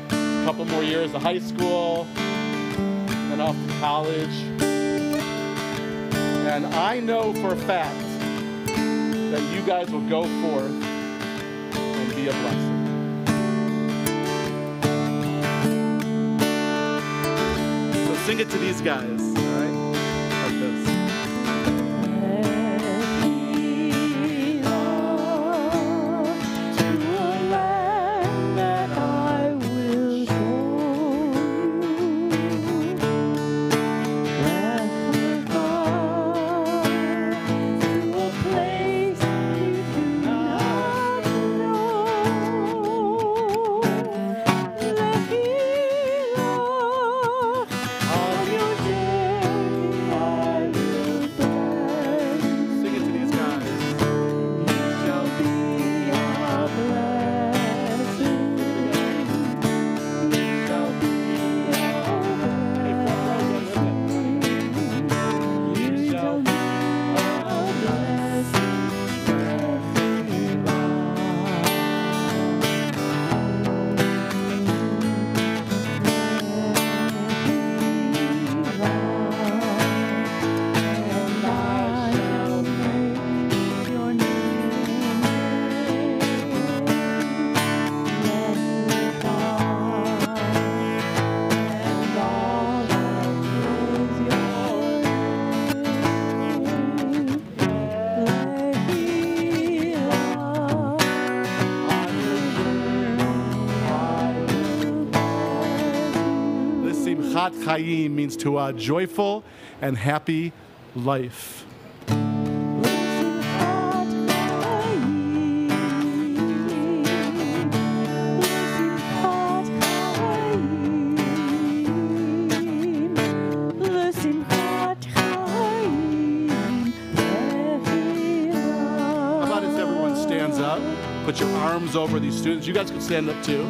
A couple more years of high school, and off to college. And I know for a fact that you guys will go forth and be a blessing. Sing it to these guys, all right? Like this. Simchat Chaim means to a joyful and happy life. Put your arms over these students. You guys can stand up too.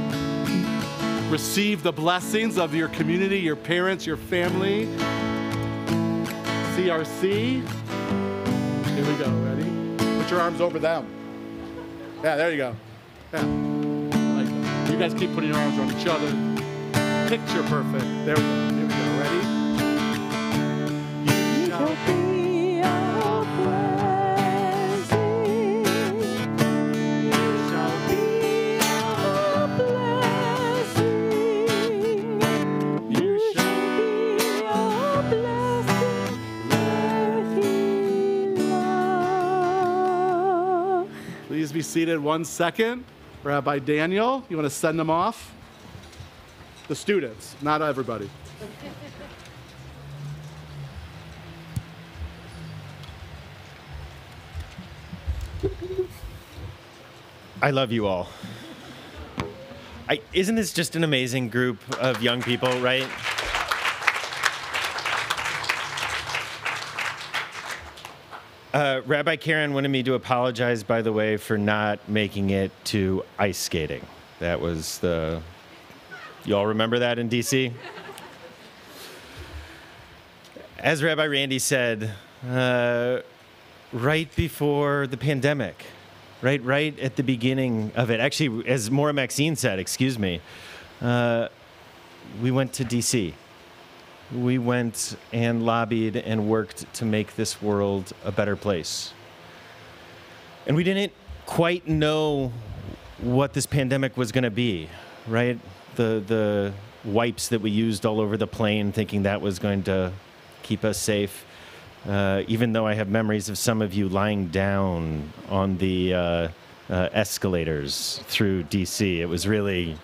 Receive the blessings of your community, your parents, your family. CRC. Here we go. Ready? Put your arms over them. Yeah, there you go. Yeah. Like that. You guys keep putting your arms around each other. Picture perfect. There we go. Here we go. Ready? You shall be. Please be seated 1 second. Rabbi Daniel, you want to send them off? The students, not everybody. I love you all. Isn't this just an amazing group of young people, right? Rabbi Karen wanted me to apologize, by the way, for not making it to ice skating. That was the... You all remember that in D.C.? As Rabbi Randy said, right before the pandemic, right at the beginning of it, actually, as Maura Maxine said, excuse me, we went to D.C. We went and lobbied and worked to make this world a better place. And we didn't quite know what this pandemic was going to be, right? The wipes that we used all over the plane, thinking that was going to keep us safe. Even though I have memories of some of you lying down on the escalators through D.C. It was really...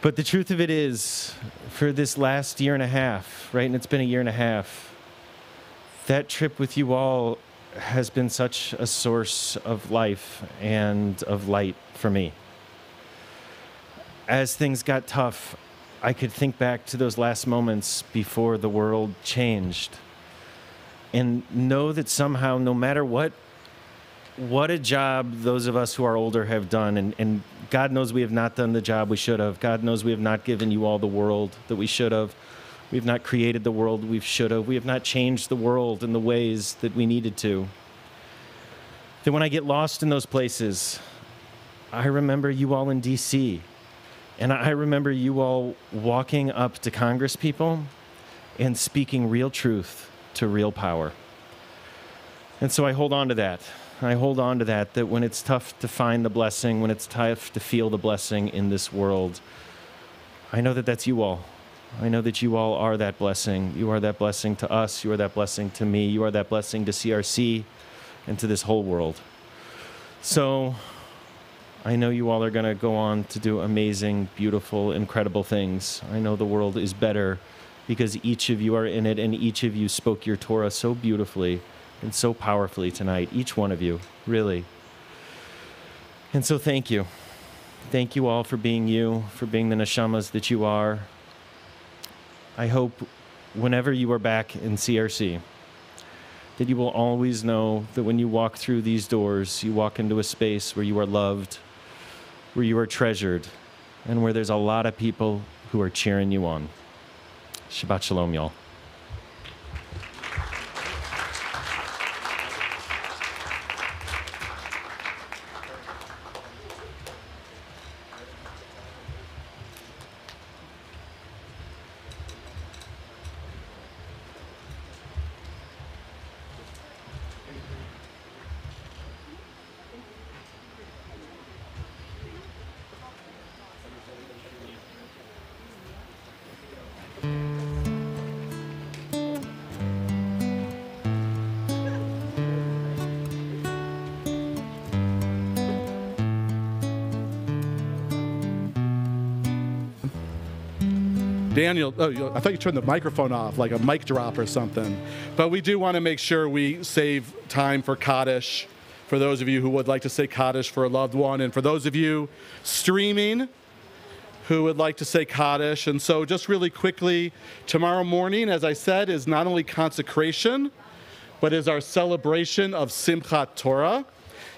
But the truth of it is, for this last year and a half, right, and it's been a year and a half, that trip with you all has been such a source of life and of light for me. As things got tough, I could think back to those last moments before the world changed and know that somehow, no matter what a job those of us who are older have done, and God knows we have not done the job we should have. God knows we have not given you all the world that we should have. We have not created the world we should have. We have not changed the world in the ways that we needed to. That when I get lost in those places, I remember you all in D.C., and I remember you all walking up to Congress people and speaking real truth to real power. And so I hold on to that. I hold on to that when it's tough to find the blessing, when it's tough to feel the blessing in this world, I know that that's you all. I know that you all are that blessing. You are that blessing to us. You are that blessing to me. You are that blessing to CRC and to this whole world. So I know you all are going to go on to do amazing, beautiful, incredible things. I know the world is better because each of you are in it, and each of you spoke your Torah so beautifully and so powerfully tonight, each one of you, really. And so thank you. Thank you all for being you, for being the neshamas that you are. I hope whenever you are back in CRC, that you will always know that when you walk through these doors, you walk into a space where you are loved, where you are treasured, and where there's a lot of people who are cheering you on. Shabbat Shalom, y'all. Daniel, I thought you turned the microphone off, like a mic drop or something. But we do want to make sure we save time for Kaddish, for those of you who would like to say Kaddish for a loved one, and for those of you streaming who would like to say Kaddish. And so just really quickly, tomorrow morning, as I said, is not only consecration, but is our celebration of Simchat Torah.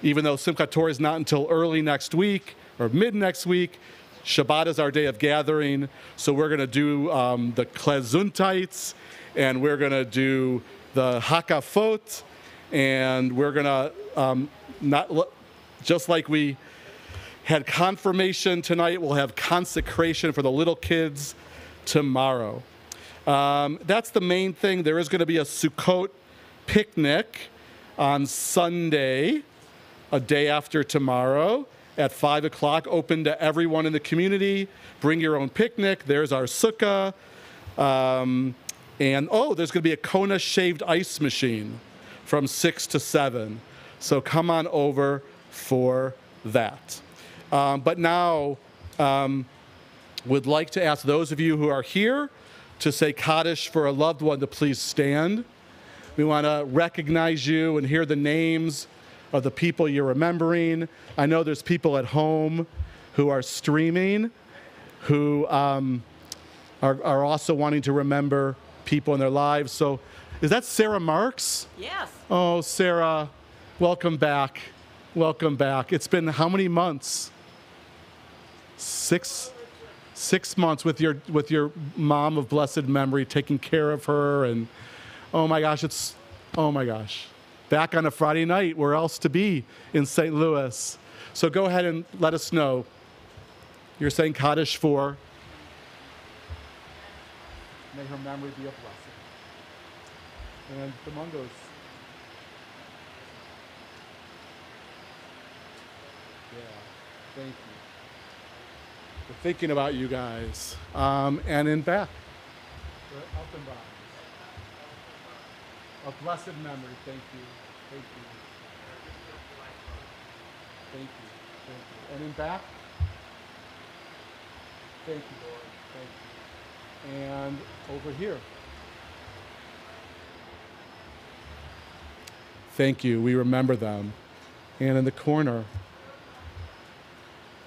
Even though Simchat Torah is not until early next week or mid next week, Shabbat is our day of gathering, so we're going to do the Klezuntites, and we're going to do the Hakafot, and we're going to, just like we had confirmation tonight, we'll have consecration for the little kids tomorrow. That's the main thing. There is going to be a Sukkot picnic on Sunday, a day after tomorrow, at 5 o'clock, open to everyone in the community. Bring your own picnic. There's our sukkah. And there's going to be a Kona shaved ice machine from 6 to 7. So come on over for that. But now, would like to ask those of you who are here to say Kaddish for a loved one to please stand. We want to recognize you and hear the names of the people you're remembering. I know there's people at home who are streaming who are also wanting to remember people in their lives. So Is that Sarah Marks? Yes. Oh, Sarah, welcome back. Welcome back. It's been how many months? 6 months with your mom of blessed memory, taking care of her, and oh my gosh, back on a Friday night. Where else to be in St. Louis? So go ahead and let us know. You're saying Kaddish for. May her memory be a blessing. And the Mungos. Yeah, thank you. We're thinking about you guys. And in back. Up and by. A blessed memory. Thank you. Thank you. Thank you. Thank you. And in back. Thank you, Lord. Thank you. And over here. Thank you. We remember them. And in the corner.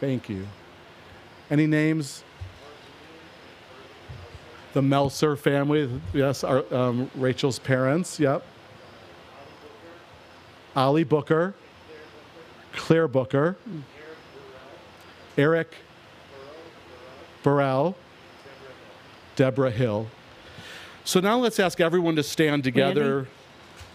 Thank you. Any names? The Melser family, yes, our, Rachel's parents, yep. Ollie Booker, Claire Booker, Eric Burrell, Deborah Hill. So now let's ask everyone to stand together. Randy?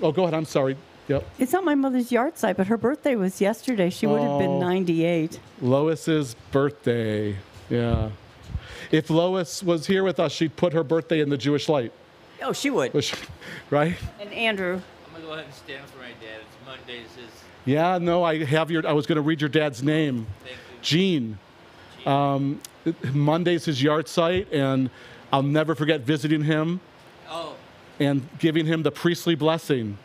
Oh, go ahead, I'm sorry. Yep. It's not my mother's yard site, but her birthday was yesterday. She would have been 98. Lois's birthday, yeah. If Lois was here with us, she'd put her birthday in the Jewish light. Oh, she would. Right? And Andrew. I'm going to go ahead and stand for my dad. It's Mondays. Yeah, no, I was going to read your dad's name. Thank you. Gene. Monday's his yard site, and I'll never forget visiting him and giving him the priestly blessing.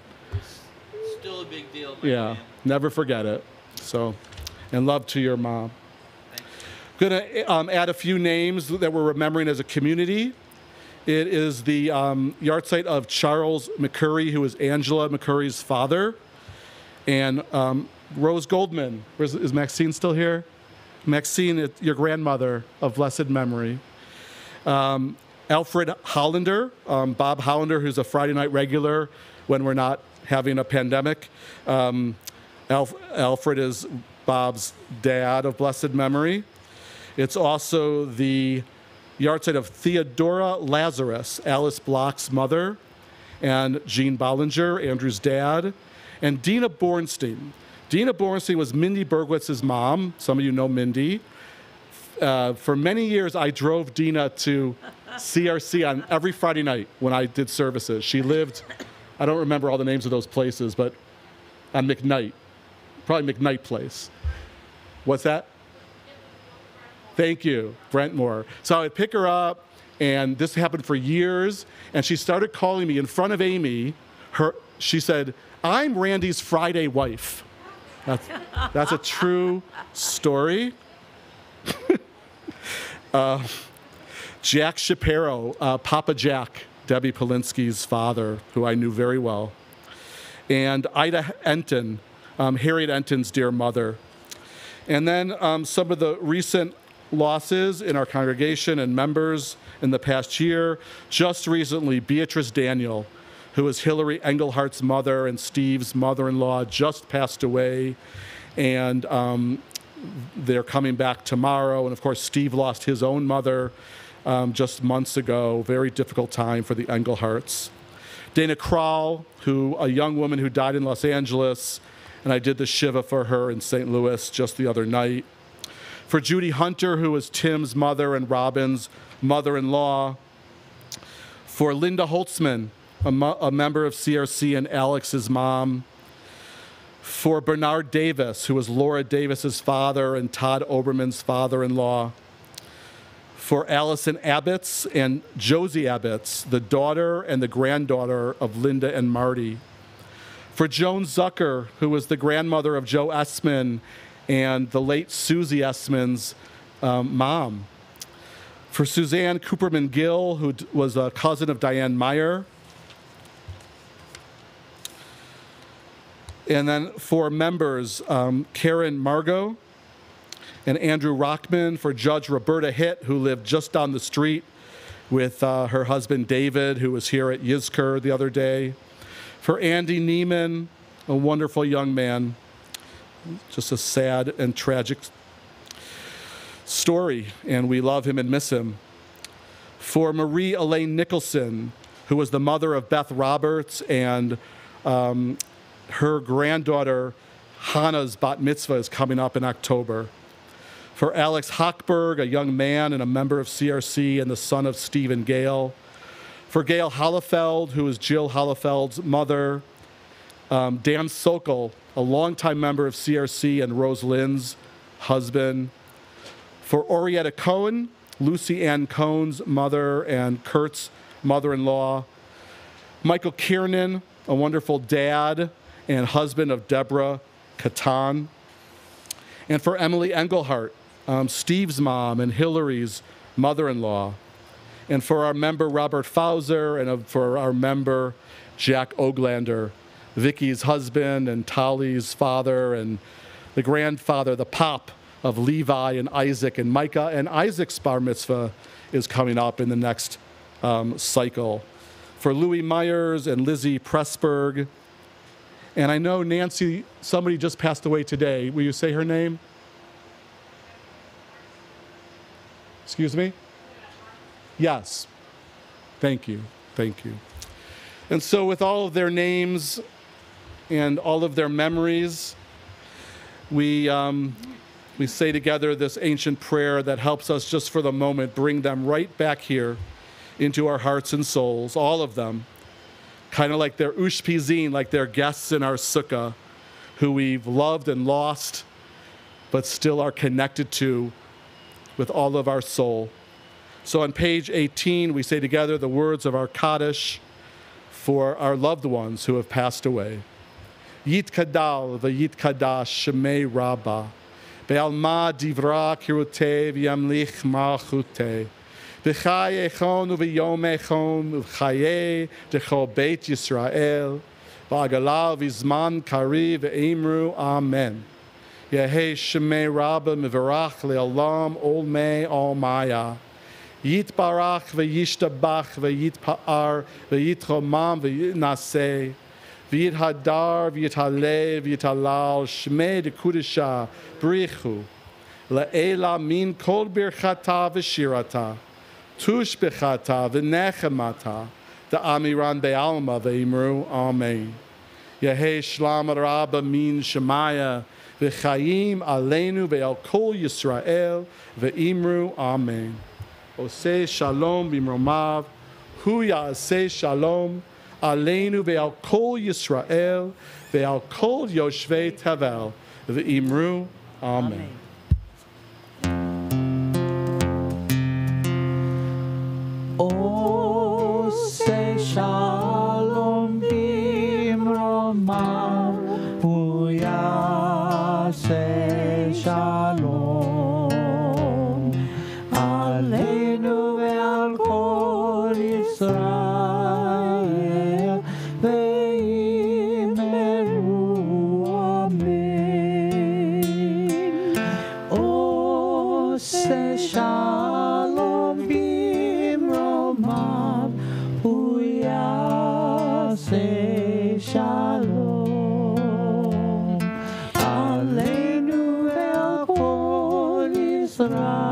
It's still a big deal, my man. Never forget it. So, and love to your mom. Going to add a few names that we're remembering as a community. It is the yard site of Charles McCurry, who is Angela McCurry's father, and Rose Goldman. Is Maxine still here? Maxine, your grandmother of blessed memory. Alfred Hollander, Bob Hollander, who's a Friday night regular when we're not having a pandemic. Alfred is Bob's dad of blessed memory. It's also the yard site of Theodora Lazarus, Alice Block's mother, and Gene Bollinger, Andrew's dad, and Dina Bornstein. Dina Bornstein was Mindy Bergwitz's mom. Some of you know Mindy. For many years, I drove Dina to CRC on every Friday night when I did services. She lived, I don't remember all the names of those places, but on McKnight, probably McKnight Place. What's that? Thank you, Brentmore. So I would pick her up, and this happened for years, and she started calling me in front of Amy. She said, "I'm Randy's Friday wife." That's a true story. Jack Shapiro, Papa Jack, Debbie Polinsky's father, who I knew very well. And Ida Enton, Harriet Enton's dear mother. And then some of the recent losses in our congregation and members in the past year. Just recently, Beatrice Daniel, who is Hillary Engelhardt's mother and Steve's mother-in-law, just passed away. And they're coming back tomorrow. And of course, Steve lost his own mother just months ago. Very difficult time for the Engelhardts. Dana Kroll, a young woman who died in Los Angeles, and I did the Shiva for her in St. Louis just the other night. For Judy Hunter, who was Tim's mother and Robin's mother-in-law. For Linda Holtzman, a member of CRC and Alex's mom. For Bernard Davis, who was Laura Davis's father and Todd Oberman's father-in-law. For Allison Abbotts and Josie Abbotts, the daughter and the granddaughter of Linda and Marty. For Joan Zucker, who was the grandmother of Joe Essman and the late Susie Essman's mom. For Suzanne Cooperman Gill, who was a cousin of Diane Meyer. And then for members, Karen Margot and Andrew Rockman. For Judge Roberta Hitt, who lived just down the street with her husband David, who was here at Yizkor the other day. For Andy Neiman, a wonderful young man. Just a sad and tragic story, and we love him and miss him. For Marie Elaine Nicholson, who was the mother of Beth Roberts, and her granddaughter Hannah's bat mitzvah is coming up in October. For Alex Hochberg, a young man and a member of CRC and the son of Steve and Gail. For Gail Hollefeld, who is Jill Hollefeld's mother. Dan Sokol, a longtime member of CRC and Rose Lynn's husband. For Orietta Cohen, Lucy Ann Cohen's mother and Kurt's mother-in-law. Michael Kiernan, a wonderful dad and husband of Deborah Catan. And for Emily Engelhart, Steve's mom and Hillary's mother-in-law. And for our member Robert Fauser, and for our member Jack Oglander, Vicky's husband and Tali's father, and the grandfather, the pop of Levi and Isaac and Micah. And Isaac's bar mitzvah is coming up in the next cycle. For Louis Myers and Lizzie Pressberg. And I know Nancy, somebody just passed away today. Will you say her name? Excuse me? Yes. Thank you. Thank you. And so with all of their names and all of their memories, we say together this ancient prayer that helps us just for the moment bring them right back here into our hearts and souls, all of them, kind of like their ushpizin, like their guests in our sukkah, who we've loved and lost, but still are connected to with all of our soul. So on page 18, we say together the words of our Kaddish for our loved ones who have passed away. Yitkadal v'yitkadash shemei Rabbah, be'alma divra kirutei v'yamlich malchutei, v'chai echon u'v'yom echon u'chaye dechol beit Yisrael, v'agalav v'zman kari v'emru amen. Yehei shemei Rabbah mivarach le'olam olmei olmaya. Yitbarach v'yishtabach v'yitpa'ar v'yitromam v'yitnaseh v'yithadar v'yithaleh v'yithalal shmei dekudesha brichu le'ela min kol birchata v'shirata tush bechata v'nechemata da'amiran be'alma v'imru amen. Yehei shlam rabba min shemaya v'chayim aleinu ve'al kol Yisrael v'imru amen. Oseh shalom bimromav, hu ya'aseh shalom, aleinu ve'al kol Yisrael, ve'al kol yoshvei tevel, ve'imru, amen. Oseh shalom bimromav, hu ya'aseh shalom. Israel, ve'imeru amen. Oseh shalom bimromav, hu ya'aseh shalom. Aleinu ve'al kol Israel.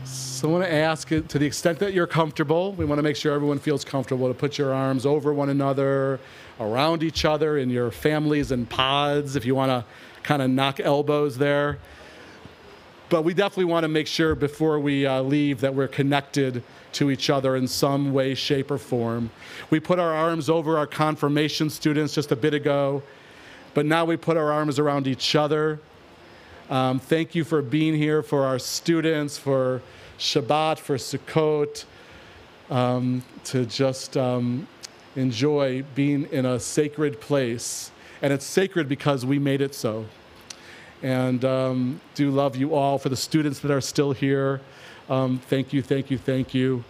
So I want to ask, to the extent that you're comfortable, we want to make sure everyone feels comfortable to put your arms over one another, around each other in your families and pods, if you want to kind of knock elbows there. But we definitely want to make sure before we leave that we're connected to each other in some way, shape, or form. We put our arms over our confirmation students just a bit ago, but now we put our arms around each other. Thank you for being here, for our students, for Shabbat, for Sukkot, to just enjoy being in a sacred place. And it's sacred because we made it so. And do love you all. For the students that are still here, thank you, thank you, thank you.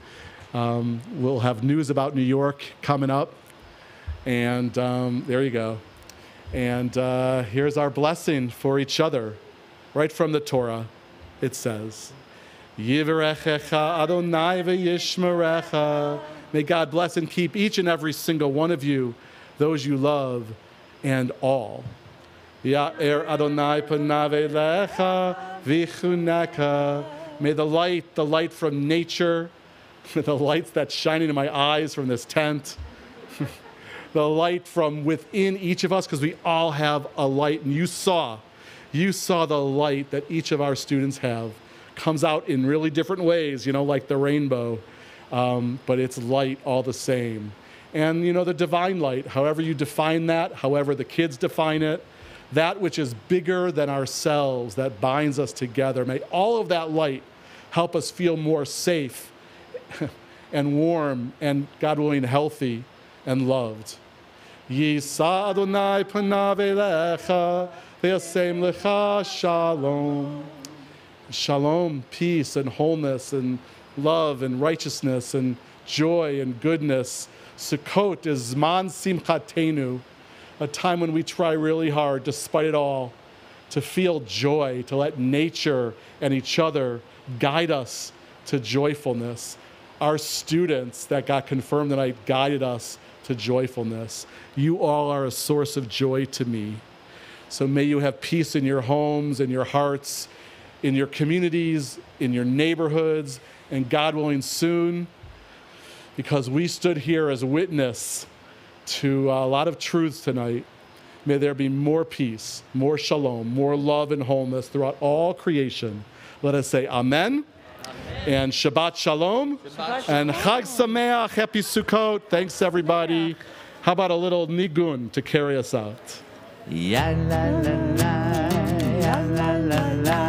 We'll have news about New York coming up. And there you go. And here's our blessing for each other, right from the Torah. It says, Yivarechecha Adonai v'yishmerecha. May God bless and keep each and every single one of you, those you love, and all. Ya'er Adonai panav elecha v'chuneka. May the light from nature, the lights that's shining in my eyes from this tent, the light from within each of us, because we all have a light. And you saw the light that each of our students have. Comes out in really different ways, like the rainbow, but it's light all the same. And, the divine light, however you define that, however the kids define it, that which is bigger than ourselves, that binds us together. May all of that light help us feel more safe and warm and, God willing, healthy and loved. Yisa Adonai panav elecha v'yasem lecha shalom. Shalom, peace and wholeness and love and righteousness and joy and goodness. Sukkot is Zman Simchatenu, a time when we try really hard, despite it all, to feel joy, to let nature and each other guide us to joyfulness. Our students that got confirmed tonight guided us to joyfulness. You all are a source of joy to me. So may you have peace in your homes, in your hearts, in your communities, in your neighborhoods, and God willing soon, because we stood here as witness to a lot of truths tonight. May there be more peace, more shalom, more love and wholeness throughout all creation. Let us say amen. And Shabbat Shalom. And Chag Sameach, Happy Sukkot. Thanks, everybody. How about a little nigun to carry us out? Ya la la la, ya la la la.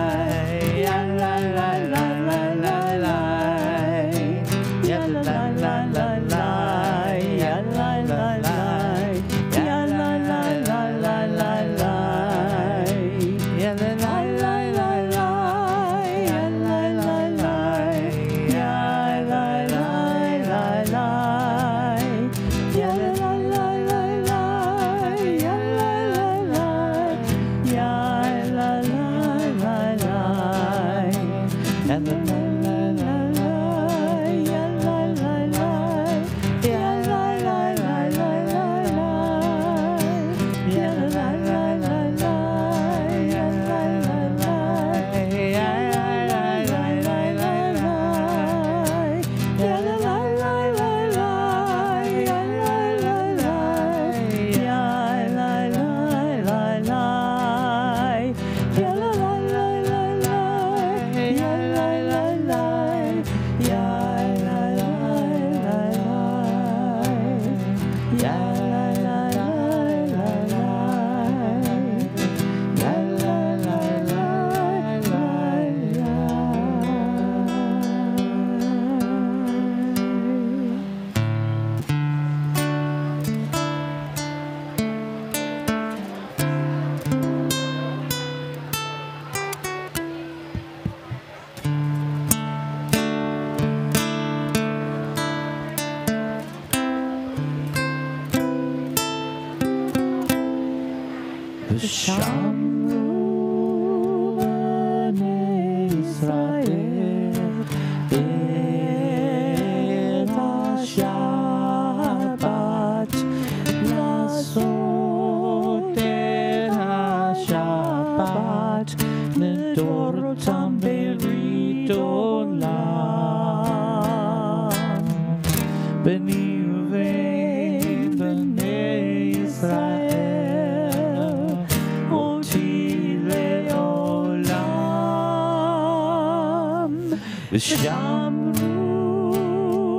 Shamru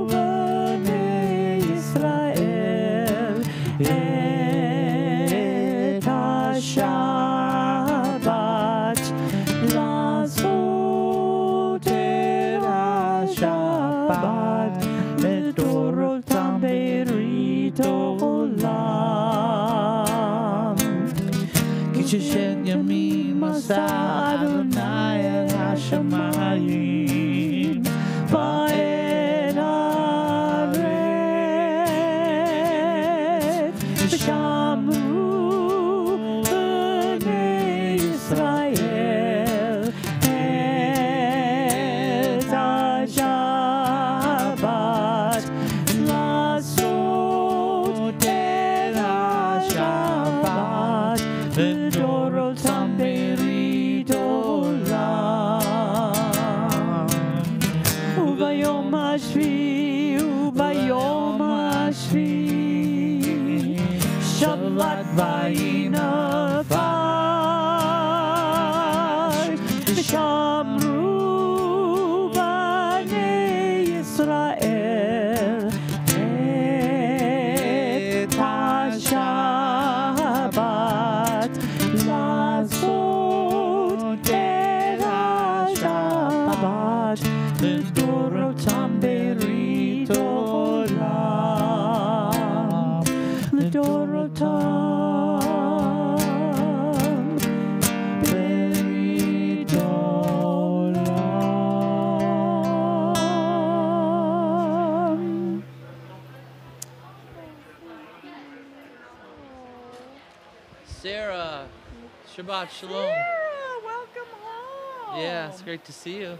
b'nei Yisrael et ha-Shabbat לעשות את השבת לדורותם ברית עולם כי ששת ימים Asa Adonai el hashamayim va'ed haaretz v'shamru b'nei Yisrael et ha-Shabbat לעשות את השבת לדורותם ברית עולם. וביום השביעי שבת ויהי נפש ושמרו בני ישראל את השבת לעשות את השבת לדורותם ברית עולם לדורותם ברית עולם. Sarah, Shabbat Shalom. Welcome home. Yeah, it's great to see you.